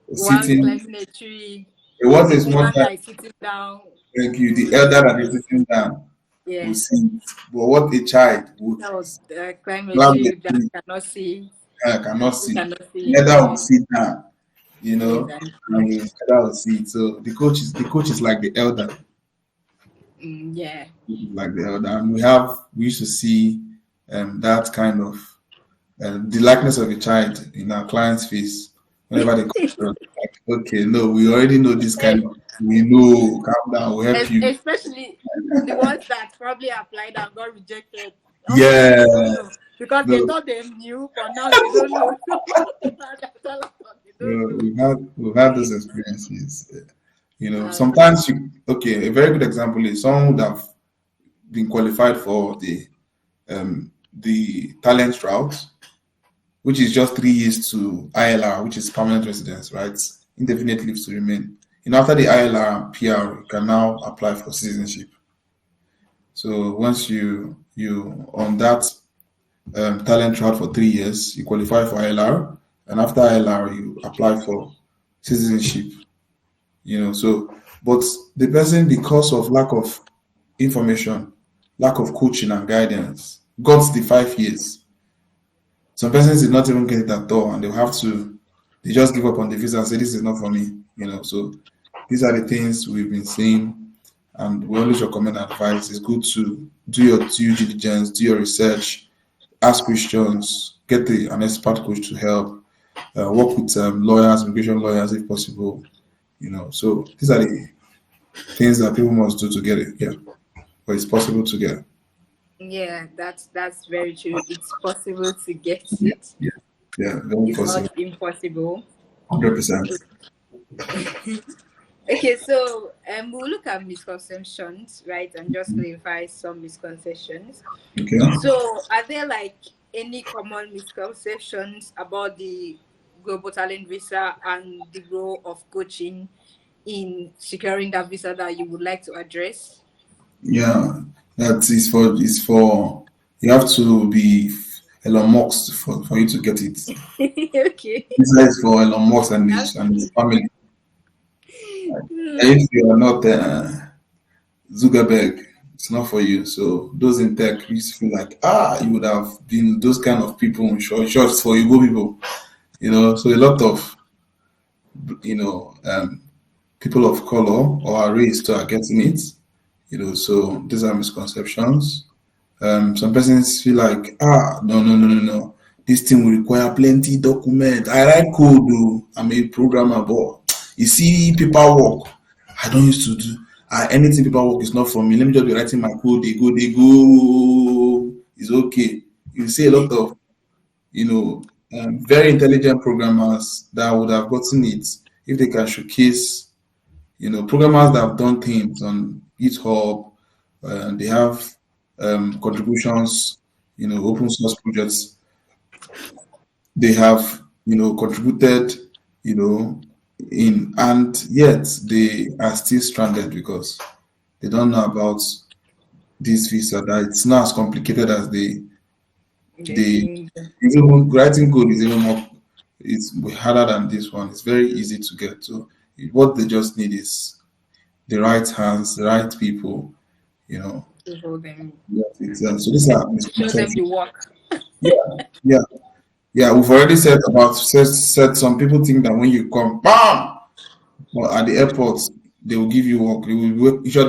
Speaker 1: One
Speaker 2: Sitting,
Speaker 1: climbing a tree,
Speaker 2: what a
Speaker 1: the
Speaker 2: small
Speaker 1: woman
Speaker 2: child,
Speaker 1: that is sitting down.
Speaker 2: thank you, the elder that is sitting down will
Speaker 1: Yeah,
Speaker 2: see it. But what a child would
Speaker 1: that was climb a
Speaker 2: grab the
Speaker 1: tree that
Speaker 2: tree,
Speaker 1: cannot see.
Speaker 2: cannot
Speaker 1: You
Speaker 2: see.
Speaker 1: cannot see
Speaker 2: The
Speaker 1: it.
Speaker 2: elder will
Speaker 1: Yeah,
Speaker 2: sit down, and
Speaker 1: exactly.
Speaker 2: the elder will see it. So the coach is like the elder.
Speaker 1: Yeah.
Speaker 2: Like the elder. And we used to see that kind of the likeness of a child in our client's face whenever they come to us. Like, okay, no, we already know this kind of, we know, calm down, we'll help you.
Speaker 1: Especially the ones that probably applied and got rejected. Up to now,
Speaker 2: Yeah,
Speaker 1: they don't know because they
Speaker 2: no,
Speaker 1: thought they knew, but now they don't know. They don't
Speaker 2: no,
Speaker 1: know.
Speaker 2: we've had those experiences.
Speaker 1: Uh,
Speaker 2: Sometimes okay, a very good example is someone would have been qualified for the talent route, which is just 3 years to ILR, which is permanent residence, right? Indefinite leave to remain. After the ILR and PR, you can now apply for citizenship. So once you on that talent route for 3 years, you qualify for ILR, and after ILR, you apply for citizenship. So but the person, because of lack of information, lack of coaching and guidance, got the 5 years. Some persons did not even get it at all, and they just give up on the visa and say, "This is not for me." So these are the things we've been seeing, and we always recommend advice. It's good to do your due diligence, do your research, ask questions, get an expert coach to help, work with lawyers, immigration lawyers if possible. So these are the things that people must do to get it. Yeah, but it's possible to get.
Speaker 1: yeah, that's very true. It's possible to get
Speaker 2: Yeah,
Speaker 1: it.
Speaker 2: yeah, yeah, very
Speaker 1: It's
Speaker 2: possible.
Speaker 1: not impossible.
Speaker 2: 100%.
Speaker 1: Okay, so we'll look at misconceptions, right, and just clarify some misconceptions.
Speaker 2: Okay.
Speaker 1: So, are there like any common misconceptions about the global talent visa and the role of coaching in securing that visa that you would like to address?
Speaker 2: Yeah, that is for you have to be Elon Musk for you to get it.
Speaker 1: Okay.
Speaker 2: This is for Elon Musk and his family. And if you are not Zuckerberg, it's not for you. So those in tech used to feel like you would have been those kind of people in short for you go people. So a lot of you know um, people of color or our race too are getting it. So these are misconceptions. Some persons feel like, no, no, no, no, no. This thing will require plenty document. I write code, though. I'm a programmer, but you see paperwork. I don't used to do anything paperwork is not for me. Let me just be writing my code. They go. It's okay. You see a lot of, very intelligent programmers that would have gotten it if they can showcase, programmers that have done things on GitHub. They have contributions, open source projects. They have, contributed, and yet they are still stranded because they don't know about this visa. That it's not as complicated as
Speaker 1: They
Speaker 2: they.
Speaker 1: think.
Speaker 2: It's even writing code is even more. It's harder than this one. It's very easy to get. So what they just need is the right hands, the right people. You know,
Speaker 1: To hold them,
Speaker 2: So these are
Speaker 1: to show them the
Speaker 2: misconceptions.
Speaker 1: work.
Speaker 2: Yeah, yeah, yeah. We've already said some people think that when you come, bam, or at the airport, they will give you work. They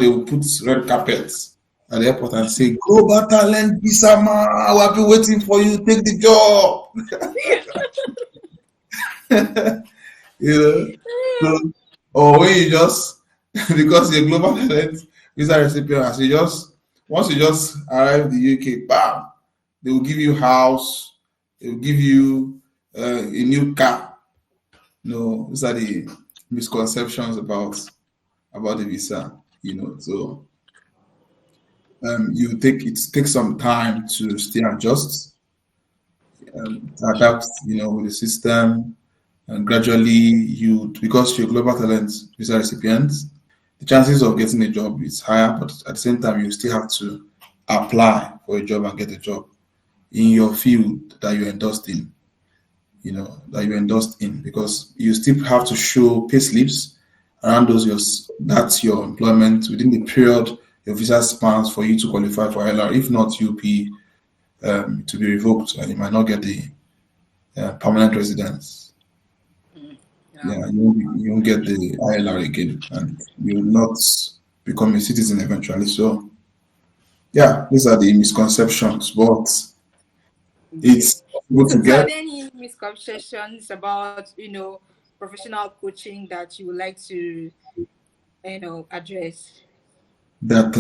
Speaker 2: will put red carpets at the airport and say, "Global talent visa, man. I have been waiting for you. Take the job." you know. So, or when you just because you're global talent visa recipient, as you just once you just arrive in the UK, bam, they will give you house, they will give you a new car, No, these are the misconceptions about the visa. So you take it takes some time to still adjust, to adapt, with the system, and gradually because you're global talent visa recipient, the chances of getting a job is higher, but at the same time, you still have to apply for a job and get a job in your field that you endorsed in, because you still have to show pay slips around that's your employment within the period your visa spans for you to qualify for ILR. If not, you'll be to be revoked and you might not get the permanent residence.
Speaker 1: Yeah.
Speaker 2: Yeah, you won't get the ILR again, and you will not become a citizen eventually. So, yeah, these are the misconceptions, but
Speaker 1: Yeah.
Speaker 2: it's possible to
Speaker 1: So, are
Speaker 2: get
Speaker 1: there any misconceptions about professional coaching that you would like to address?
Speaker 2: that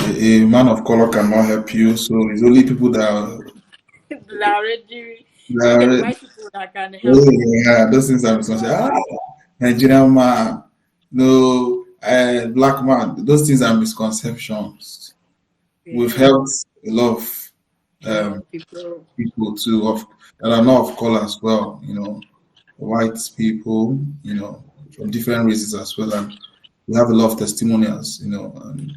Speaker 2: a man of color cannot help you. So it's only people
Speaker 1: That already okay, the
Speaker 2: that
Speaker 1: white people that can help
Speaker 2: oh,
Speaker 1: you.
Speaker 2: yeah, those things are misconceptions. Nigerian man, no, black man. Those things are misconceptions. We've
Speaker 1: Yeah,
Speaker 2: helped a lot of
Speaker 1: a lot
Speaker 2: um,
Speaker 1: of people.
Speaker 2: people too that are not of color as well. White people, from different races as well, and we have a lot of testimonials. And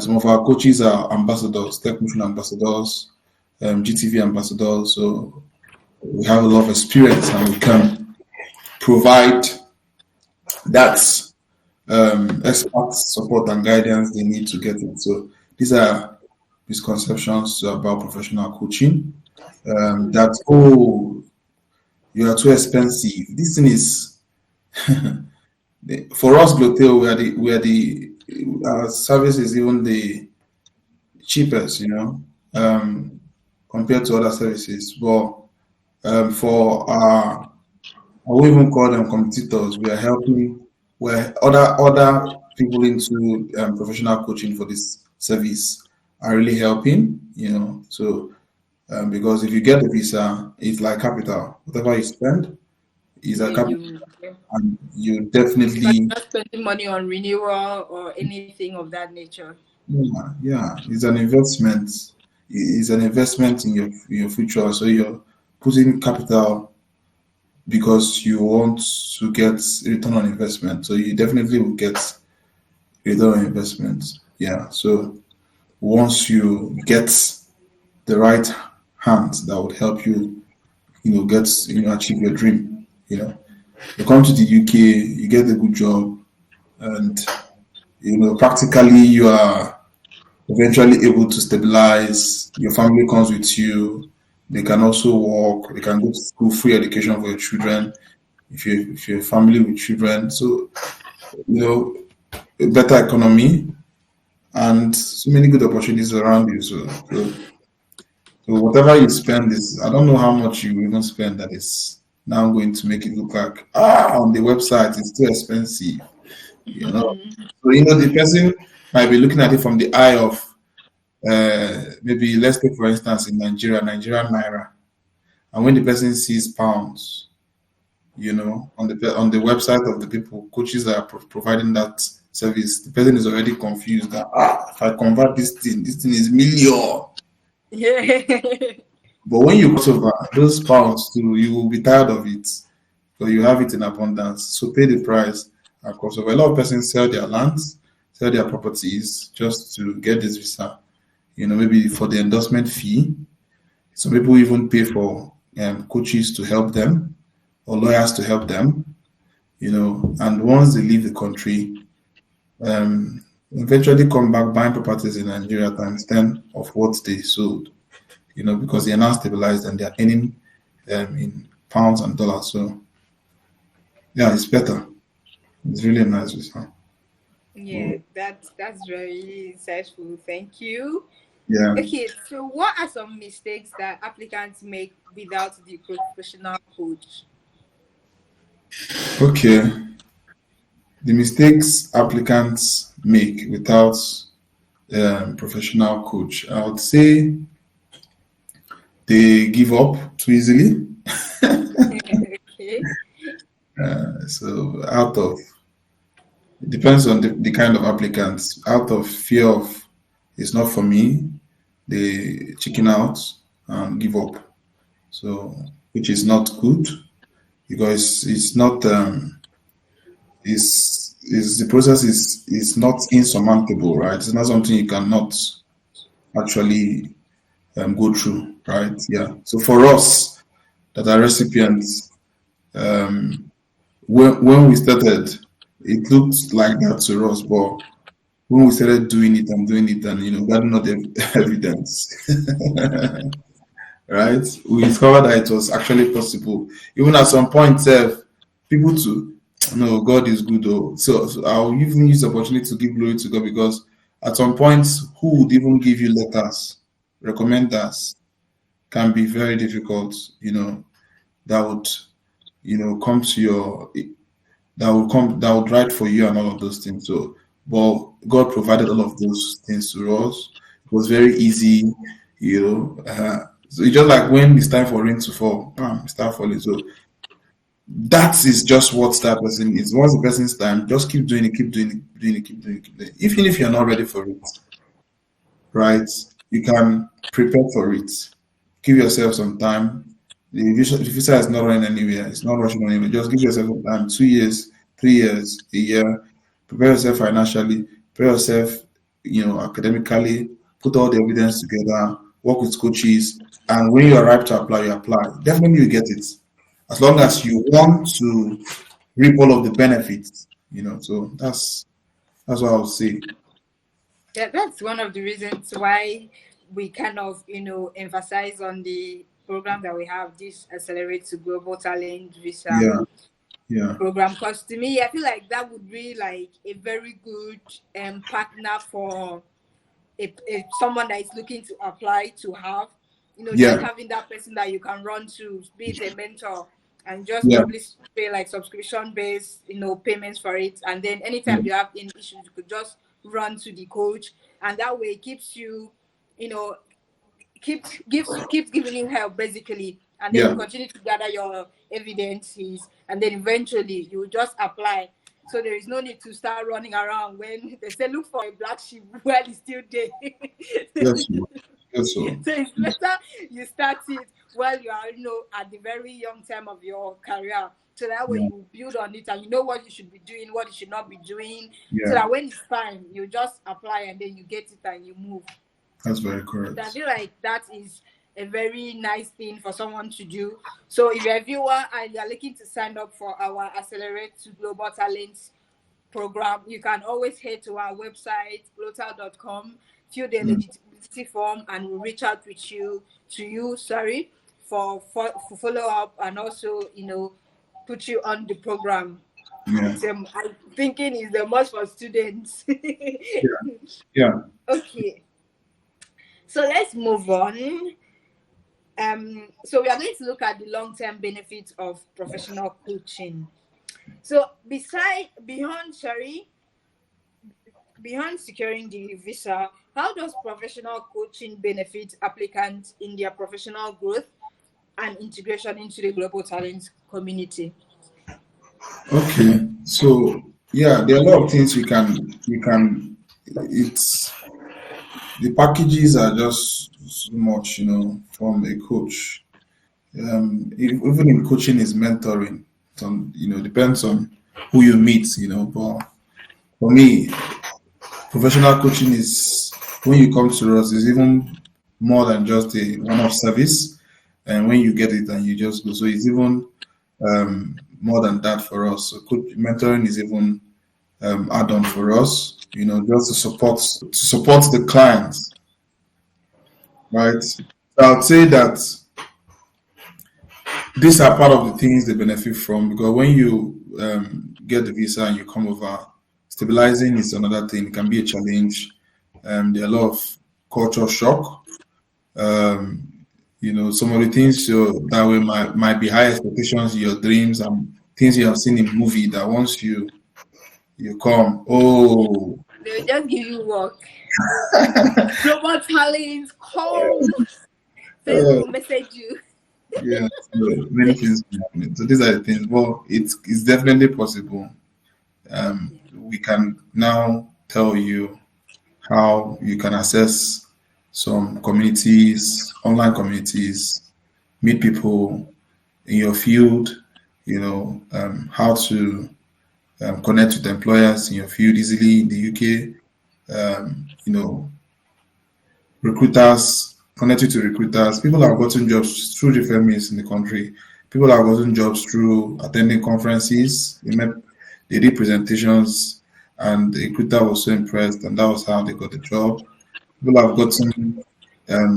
Speaker 2: some of our coaches are ambassadors, technician ambassadors, GTV ambassadors. So we have a lot of experience, and we can provide that expert support and guidance they need to get it. So these are misconceptions about professional coaching. That you are too expensive. This thing is for us, Glotel. We are the our service is even the cheapest, compared to other services. But for our I won't even call them competitors. We are helping where other people into professional coaching for this service are really helping. So because if you get the visa, it's like capital. Whatever you spend is a
Speaker 1: Yeah,
Speaker 2: capital,
Speaker 1: you
Speaker 2: and you
Speaker 1: because
Speaker 2: definitely,
Speaker 1: you're not spending money on renewal or anything of that nature.
Speaker 2: yeah, it's an investment. It's an investment in your future. So you're putting capital because you want to get return on investment. So you definitely will get return on investment. Yeah. So once you get the right hands that would help you, achieve your dream. You come to the UK, you get a good job, and practically you are eventually able to stabilize. Your family comes with you. They can also work. They can go to school, free education for your children. If you're a family with children, so a better economy and so many good opportunities around you. So whatever you spend is, I don't know how much you even spend that is now going to make it look like on the website it's too expensive. You know, so the person might be looking at it from the eye of maybe let's take for instance in Nigerian naira, and when the person sees pounds, on the website of the people coaches that are providing that service, the person is already confused that if I convert this thing is million.
Speaker 1: Yeah.
Speaker 2: But when you cross over those pounds too, you will be tired of it. So you have it in abundance. So pay the price and cross over. A lot of persons sell their lands, sell their properties just to get this visa. Maybe for the endorsement fee. Some people even pay for coaches to help them or lawyers to help them. And once they leave the country, eventually come back buying properties in Nigeria times 10 of what they sold, because they are now stabilized and they are earning in pounds and dollars. So, yeah, it's better. It's really a nice visa.
Speaker 1: Yeah, that's very insightful. Thank you.
Speaker 2: Yeah.
Speaker 1: Okay, so what are some mistakes that applicants make without the professional coach?
Speaker 2: Okay. The mistakes applicants make without professional coach, I would say they give up too easily. So out of it depends on the kind of applicants. Out of fear of it's not for me, they chicken out and give up. So which is not good because it's not is the process is not insurmountable, right? It's not something you cannot actually go through, right? Yeah. So for us that are recipients, um, when we started, it looked like that to us, but when we started doing it, and gathering all the evidence, right? We discovered that it was actually possible. Even at some point, people to no, God is good. Though. So I'll even use the opportunity to give glory to God because at some point, who would even give you letters, recommend us, can be very difficult. That would come to your that would write for you and all of those things. So, but God provided all of those things to us. It was very easy, you know. So it's just like when it's time for rain to fall, bam, it start falling. So that is just what that person is. Once the person's time, just keep doing it, keep doing it, doing it, keep doing it, keep doing it. Even if you're not ready for it, right? You can prepare for it. Give yourself some time. The visa is not running anywhere. It's not rushing anywhere. Just give yourself some time. 2 years, 3 years, a year. Prepare yourself financially. Prepare yourself, academically. Put all the evidence together. Work with coaches. And when you arrive to apply, you apply. Definitely you get it. As long as you want to reap all of the benefits. So that's what I would say.
Speaker 1: Yeah, that's one of the reasons why we kind of, emphasize on the program that we have, this Accelerate to Global Talent Visa
Speaker 2: Yeah, yeah,
Speaker 1: program. Because to me, I feel like that would be like a very good partner for someone that is looking to apply to have, just
Speaker 2: yeah,
Speaker 1: having that person that you can run to, be it a mentor, and just
Speaker 2: yeah,
Speaker 1: probably pay like subscription based, payments for it. And then
Speaker 2: yeah,
Speaker 1: anytime you have any issues, you could just run to the coach, and that way it keeps you, you know, keeps giving you help basically. And then you
Speaker 2: yeah.
Speaker 1: continue to gather your evidences, and then eventually you just apply. So there is no need to start running around when they say look for a black sheep while it's still there.
Speaker 2: Yes, so. Yes, so.
Speaker 1: So it's better you start it while you are, at the very young time of your career. So that way
Speaker 2: Yeah,
Speaker 1: you build on it and you know what you should be doing, what you should not be doing. So
Speaker 2: yeah.
Speaker 1: that when it's time, you just apply and then you get it and you move.
Speaker 2: That's very
Speaker 1: So I
Speaker 2: correct.
Speaker 1: feel like that is a very nice thing for someone to do. So if you're a viewer and you're looking to sign up for our Accelerate to Global Talents program, you can always head to our website, glotal.com, fill the
Speaker 2: Mm,
Speaker 1: eligibility form, and we'll reach out with you for follow up, and also, put you on the program.
Speaker 2: yeah,
Speaker 1: I'm thinking it's the most for students.
Speaker 2: yeah, yeah.
Speaker 1: Okay, so let's move on. So we are going to look at the long-term benefits of professional coaching. So beyond securing the visa, how does professional coaching benefit applicants in their professional growth and integration into the global talent community?
Speaker 2: Okay. So yeah, there are a lot of things we can. It's the packages are just so much, from a coach. Even in coaching is mentoring. Depends on who you meet. But for me, professional coaching is when you come to us is even more than just a one-off service, and when you get it and you just go, so it's even more than that for us. So mentoring is even add-on for us. Just to support the clients, right? So I'd say that these are part of the things they benefit from because when you get the visa and you come over, stabilizing is another thing. It can be a challenge. There are a lot of culture shock. Um, some of the things that way might be high expectations, your dreams, and things you have seen in movie that once you come, oh,
Speaker 1: They'll just give you work. Global talent, come. Facebook
Speaker 2: uh,
Speaker 1: will message you.
Speaker 2: Yeah, so many things can happen. So these are the things. Well, it's definitely possible. We can now tell you how you can access some communities, online communities, meet people in your field, how to connect with employers in your field easily in the UK, recruiters, connected to recruiters. People have gotten jobs through different means in the country. People have gotten jobs through attending conferences. They did presentations, and the recruiter was so impressed, and that was how they got the job. People have gotten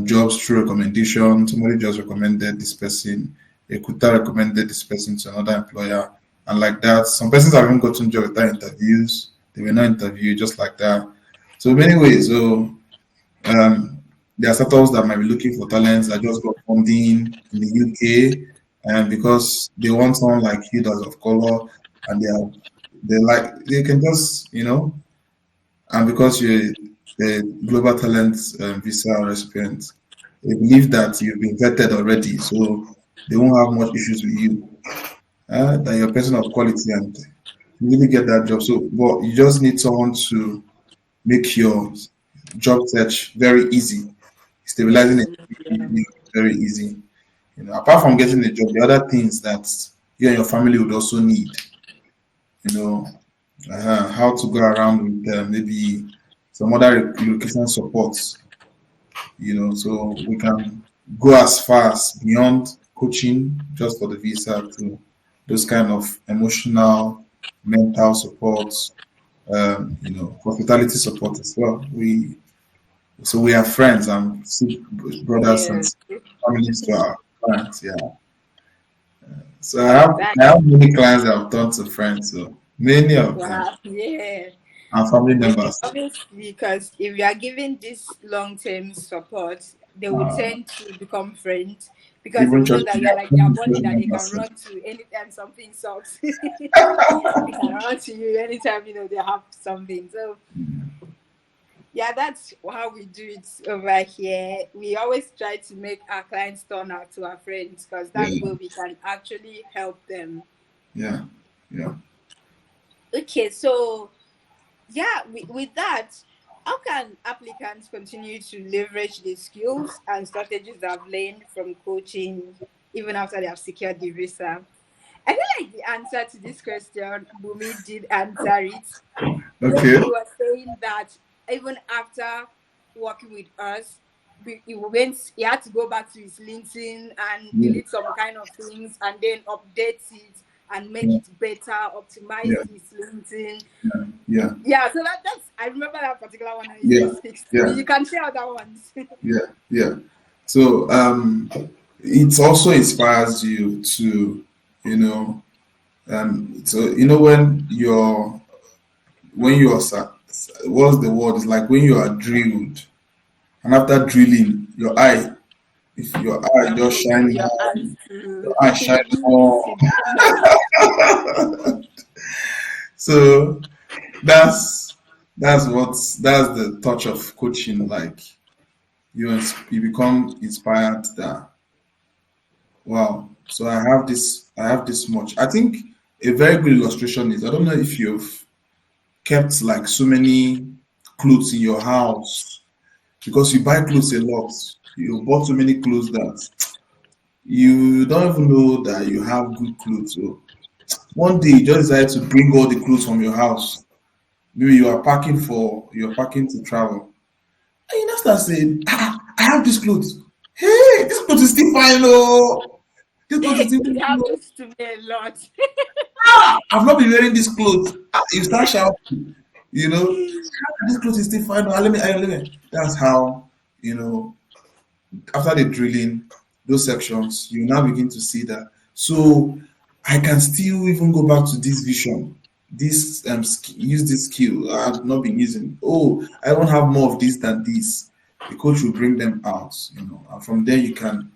Speaker 2: jobs through recommendation. Somebody just recommended this person. A recruiter recommended this person to another employer, and like that. Some persons have even gotten jobs without interviews. They were not interviewed, just like that. So many ways. So um, there are startups that might be looking for talents that just got funding in the UK, and because they want someone like you that's of color, and they can just and because you're a global talent visa recipient, they believe that you've been vetted already, so they won't have much issues with you. That you're a person of quality and you really get that job. So, but you just need someone to make your job search very easy, stabilizing it
Speaker 1: Yeah.
Speaker 2: very easy. Apart from getting a job, the other things that you and your family would also need, you know, how to go around with maybe some other relocation supports, so we can go as far as beyond coaching just for the visa to those kind of emotional, mental supports, hospitality support as well. We are friends and brothers and
Speaker 1: Yeah.
Speaker 2: families to our clients. Yeah. So I
Speaker 1: Exactly.
Speaker 2: have many clients that I've turned to friends. So many of them
Speaker 1: Wow. Yeah.
Speaker 2: are family
Speaker 1: Maybe
Speaker 2: members.
Speaker 1: obviously because if you are giving this long-term support, they will
Speaker 2: Uh,
Speaker 1: tend to become friends because they
Speaker 2: even
Speaker 1: will know
Speaker 2: church,
Speaker 1: that you're like their
Speaker 2: even
Speaker 1: body
Speaker 2: church
Speaker 1: that they can
Speaker 2: members.
Speaker 1: run to anytime something sucks. They can run to you anytime they have something. So yeah, that's how we do it over here. We always try to make our clients turn out to our friends because that's
Speaker 2: Yeah,
Speaker 1: where we can actually help them.
Speaker 2: yeah, yeah.
Speaker 1: Okay, so yeah, with that, how can applicants continue to leverage the skills and strategies they've learned from coaching even after they have secured the visa? I feel like the answer to this question, Bumi did answer it when
Speaker 2: Okay.
Speaker 1: he was saying that even after working with us, he had to go back to his LinkedIn and
Speaker 2: Yeah,
Speaker 1: delete some kind of things and then update it and make
Speaker 2: yeah,
Speaker 1: it better, optimize
Speaker 2: yeah,
Speaker 1: his LinkedIn.
Speaker 2: yeah,
Speaker 1: Yeah, so that's I remember that particular one and it
Speaker 2: yeah,
Speaker 1: really speaks to me.
Speaker 2: yeah,
Speaker 1: You can share other ones.
Speaker 2: yeah, yeah. So it also inspires you to, you know, when you're what's the word? It's like when you are drilled, and after drilling, if your eye
Speaker 1: You're
Speaker 2: just
Speaker 1: moving
Speaker 2: shine
Speaker 1: your
Speaker 2: more,
Speaker 1: hands
Speaker 2: your
Speaker 1: to
Speaker 2: eye shine
Speaker 1: use
Speaker 2: more.
Speaker 1: it.
Speaker 2: So that's the touch of coaching. Like you become inspired that wow. So I have this much. I think a very good illustration is I don't know if you've kept like so many clothes in your house because you buy clothes a lot. You bought so many clothes that you don't even know that you have good clothes. So one day you just decide to bring all the clothes from your house. Maybe you're packing to travel. And you now start saying, I have this clothes. Hey, this clothes is still fine, oh. This clothes is still
Speaker 1: It
Speaker 2: fine, oh.
Speaker 1: happens to me a lot.
Speaker 2: I've not been wearing this clothes. You start shouting, this clothes is still fine. Oh. Let me. That's how, you know, after the drilling, those sections, you now begin to see that. So I can still even go back to this vision, use this skill I've not been using. Oh, I don't have more of this than this. The coach will bring them out, and from there you can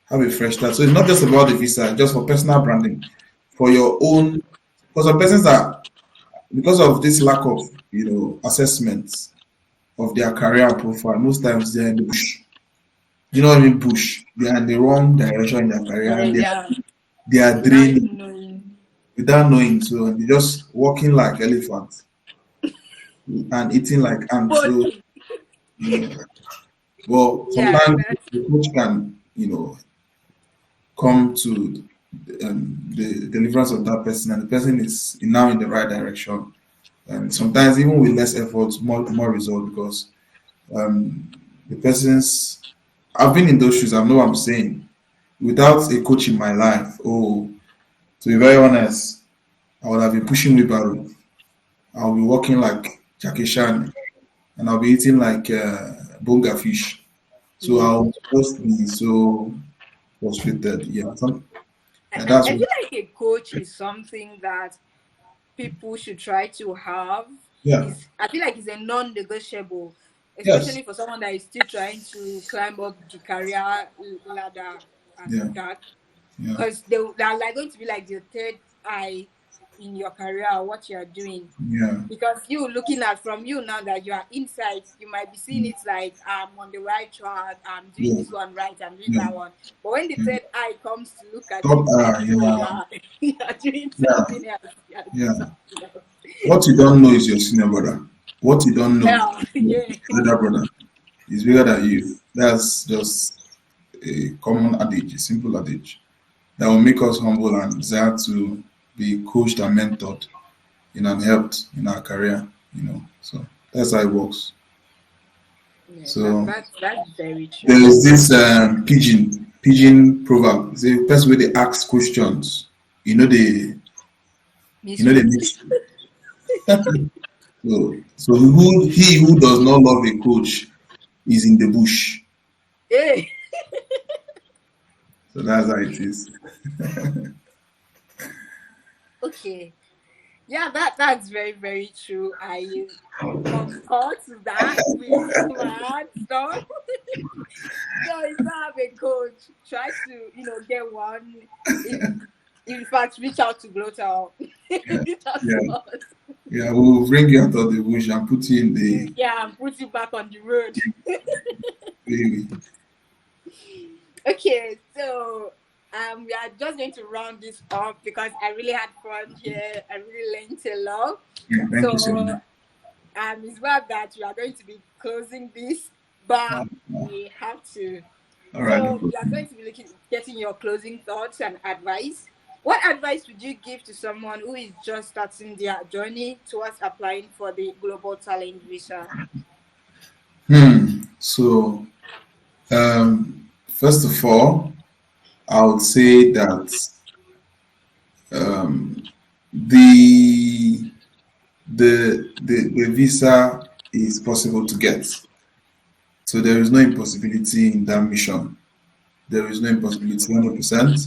Speaker 2: have a fresh start. So it's not just about the visa, just for personal branding, for your own. Because some persons are because of this lack of assessments of their career profile, most times they're in the bush. you know what I mean, push. They are in the wrong direction in their career, and
Speaker 1: Yeah,
Speaker 2: they are
Speaker 1: without
Speaker 2: draining
Speaker 1: even knowing.
Speaker 2: without knowing. So they're just walking like elephants and eating like ants. So
Speaker 1: Poaching.
Speaker 2: you know, well,
Speaker 1: Yeah,
Speaker 2: sometimes
Speaker 1: that's
Speaker 2: the coach can, come to the deliverance of that person, and the person is now in the right direction. And sometimes even with less effort, more result because um, the person's. I've been in those shoes. I know what I'm saying. Without a coach in my life, oh, to be very honest, I would have been pushing wheelbarrow. I'll be walking like Jackie Chan, and I'll be eating like bonga fish. So
Speaker 1: yeah.
Speaker 2: I'll just be so frustrated. Yeah,
Speaker 1: I,
Speaker 2: and
Speaker 1: I
Speaker 2: that's
Speaker 1: I
Speaker 2: what.
Speaker 1: feel like a coach is something that people should try to have.
Speaker 2: Yeah.
Speaker 1: Is I feel like it's a non-negotiable,
Speaker 2: Yes.
Speaker 1: especially for someone that is still trying to climb up the career ladder and
Speaker 2: Yeah.
Speaker 1: that,
Speaker 2: Yeah.
Speaker 1: because they're like going to be like the third eye in your career, what you are doing.
Speaker 2: Yeah.
Speaker 1: Because you looking at from you now that you are inside, you might be seeing it like I'm on the right track, I'm doing
Speaker 2: Yeah.
Speaker 1: this one right, I'm doing
Speaker 2: Yeah.
Speaker 1: that one. But when the
Speaker 2: Yeah.
Speaker 1: third eye comes to look at
Speaker 2: Top.
Speaker 1: you, it's like, oh,
Speaker 2: Yeah.
Speaker 1: you are doing
Speaker 2: Yeah.
Speaker 1: something else. You are doing
Speaker 2: Yeah.
Speaker 1: something else.
Speaker 2: What you don't know is your senior brother. What you don't know,
Speaker 1: Yeah,
Speaker 2: your
Speaker 1: yeah,
Speaker 2: elder brother is bigger than you. That's just a common adage, a simple adage that will make us humble and desire to be coached and mentored and helped in our career. So that's how it works.
Speaker 1: yeah.
Speaker 2: So
Speaker 1: That's very
Speaker 2: there
Speaker 1: true.
Speaker 2: is this pigeon proverb. It's a person where they ask questions. They
Speaker 1: Mystery.
Speaker 2: mix. So he who does not love a coach is in the bush.
Speaker 1: Hey,
Speaker 2: So that's how it is.
Speaker 1: okay. Yeah, that's very, very true. I concur to that with my stuff. So if you have a coach, try to get one. If in fact reach out to Glotal, reach out to
Speaker 2: Yeah,
Speaker 1: us.
Speaker 2: yeah. We'll bring you out of the bush and put you in
Speaker 1: Yeah, and put you back on the road.
Speaker 2: the.
Speaker 1: Okay, so we are just going to round this up because I really had fun here. I really learned a lot.
Speaker 2: Yeah, thank you so
Speaker 1: So
Speaker 2: much.
Speaker 1: it's well that we are going to be closing this, but we have to.
Speaker 2: All right, no
Speaker 1: So we are
Speaker 2: problem.
Speaker 1: going to be getting your closing thoughts and advice. What advice would you give to someone who is just starting their journey towards applying for the Global Talent Visa?
Speaker 2: So, first of all, I would say that um, the the visa is possible to get. So there is no impossibility in that mission. There is no impossibility, 100%.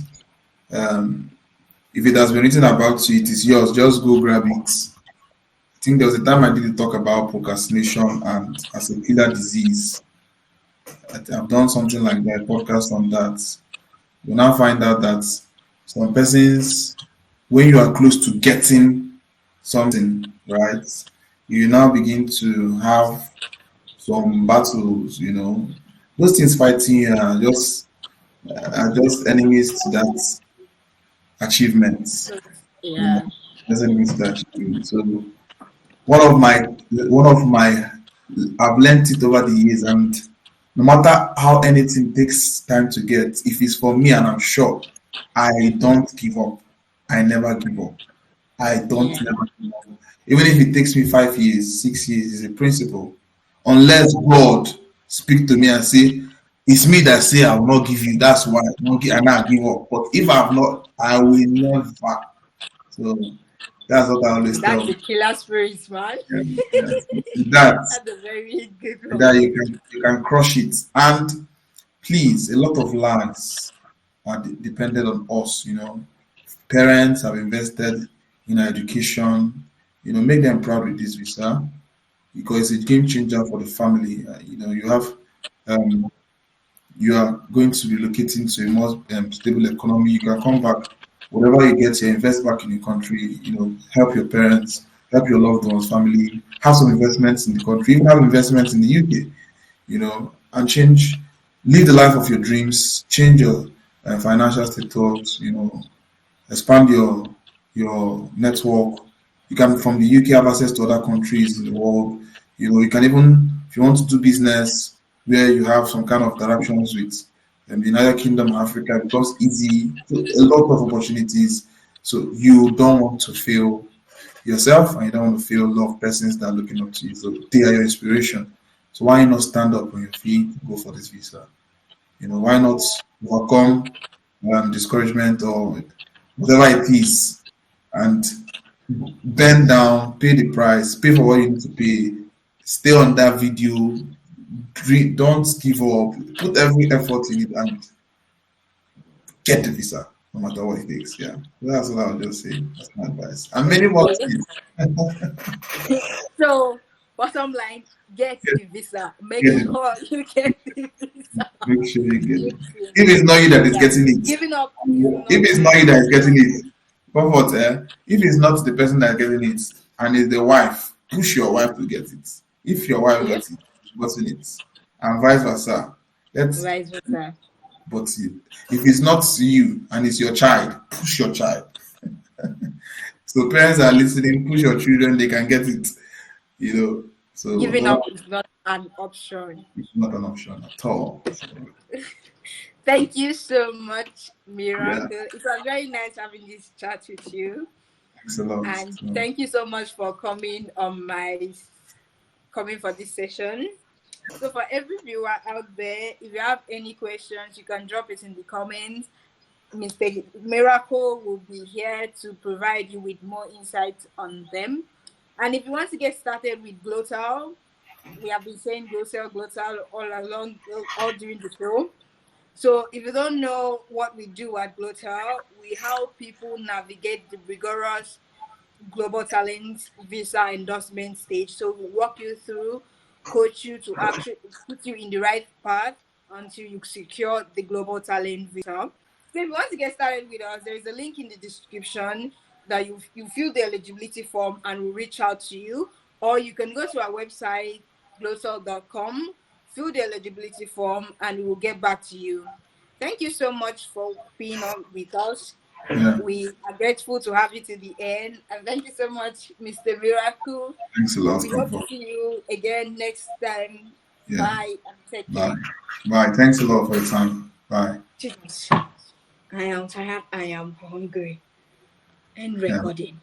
Speaker 2: Um, if it has been written about you, it is yours. Just go grab it. I think there was a time I did talk about procrastination and as a killer disease. I've done something like that, podcast on that. You now find out that some persons, when you are close to getting something, right, you now begin to have some battles. Those things fighting you are just enemies to that achievement. You know,
Speaker 1: Yeah,
Speaker 2: just enemies to that achievement. So one of my I've learned it over the years, and no matter how anything takes time to get, if it's for me and I'm sure, I don't give up. I never give up. I don't
Speaker 1: yeah.
Speaker 2: never give up. Even if it takes me 5 years, 6 years, is a principle. Unless God speak to me and say, it's me that say I will not give you. That's why I will not give, and I give up. But if I have not, I will never. So that's what I always
Speaker 1: That's
Speaker 2: tell.
Speaker 1: the killer spirit, man.
Speaker 2: Yeah. That
Speaker 1: That's a very good
Speaker 2: that
Speaker 1: one.
Speaker 2: you can crush it. And please, a lot of lives are dependent on us. Parents have invested in our education. Make them proud with this visa because it's a game changer for the family. Um, you are going to be locating to a more stable economy. You can come back, whatever you get here, invest back in the country. Help your parents, help your loved ones, family. Have some investments in the country, even have investments in the UK. And change live the life of your dreams, change your financial status, expand your network. You can from the UK have access to other countries in the world. You can even if you want to do business where you have some kind of interactions with the United Kingdom, Africa, it becomes easy. A lot of opportunities. So you don't want to fail yourself and you don't want to fail a lot of persons that are looking up to you. So they are your inspiration. So why not stand up on your feet, go for this visa? Why not overcome discouragement or whatever it is and bend down, pay the price, pay for what you need to pay, stay on that video, don't give up, put every effort in it and get the visa, no matter what it takes. Yeah, that's what I would just say. That's my advice. And many more
Speaker 1: Okay.
Speaker 2: things.
Speaker 1: So, bottom line, get
Speaker 2: Get,
Speaker 1: the visa. Make
Speaker 2: get it.
Speaker 1: sure you get the visa.
Speaker 2: Make sure you get it.
Speaker 1: Okay.
Speaker 2: If it's not you that is
Speaker 1: Yeah.
Speaker 2: getting it,
Speaker 1: Giving up is
Speaker 2: if
Speaker 1: not
Speaker 2: it's
Speaker 1: an
Speaker 2: not you that is getting
Speaker 1: option.
Speaker 2: it, comfort, if it's not the person that is getting it and it's the wife, push your wife to get it. If your wife
Speaker 1: Yep.
Speaker 2: gets it, you've gotten it, and vice versa. Let's,
Speaker 1: Vice versa.
Speaker 2: but if it's not you and it's your child, push your child. So parents are listening, push your children, they can get it. So
Speaker 1: Giving
Speaker 2: don't,
Speaker 1: up is not an option.
Speaker 2: it's not an option at all. So,
Speaker 1: Thank you so much,
Speaker 2: yeah,
Speaker 1: Miracle. It was very nice having this chat with you.
Speaker 2: thanks a lot.
Speaker 1: And
Speaker 2: So,
Speaker 1: thank you so much for coming for this session. So for every viewer out there, if you have any questions, you can drop it in the comments. Mr. Miracle will be here to provide you with more insights on them. And if you want to get started with Glotal, we have been saying Glotal all along, all during the show. So if you don't know what we do at Glotal, we help people navigate the rigorous global talent visa endorsement stage. So we'll walk you through, coach you to actually put you in the right path until you secure the global talent visa. So if you want to get started with us, there is a link in the description that you fill the eligibility form and we'll reach out to you. Or you can go to our website, glosal.com, fill the eligibility form, and we'll get back to you. Thank you so much for being on with us.
Speaker 2: yeah,
Speaker 1: We are grateful to have you to the end. And thank you so much, Mr. Miracle.
Speaker 2: thanks a lot,
Speaker 1: We hope to
Speaker 2: comfort.
Speaker 1: see you again next time.
Speaker 2: Yeah,
Speaker 1: Bye and take
Speaker 2: bye.
Speaker 1: care.
Speaker 2: Bye. Thanks a lot for your time. Bye.
Speaker 1: I am tired. I am hungry. End
Speaker 2: Yeah.
Speaker 1: recording.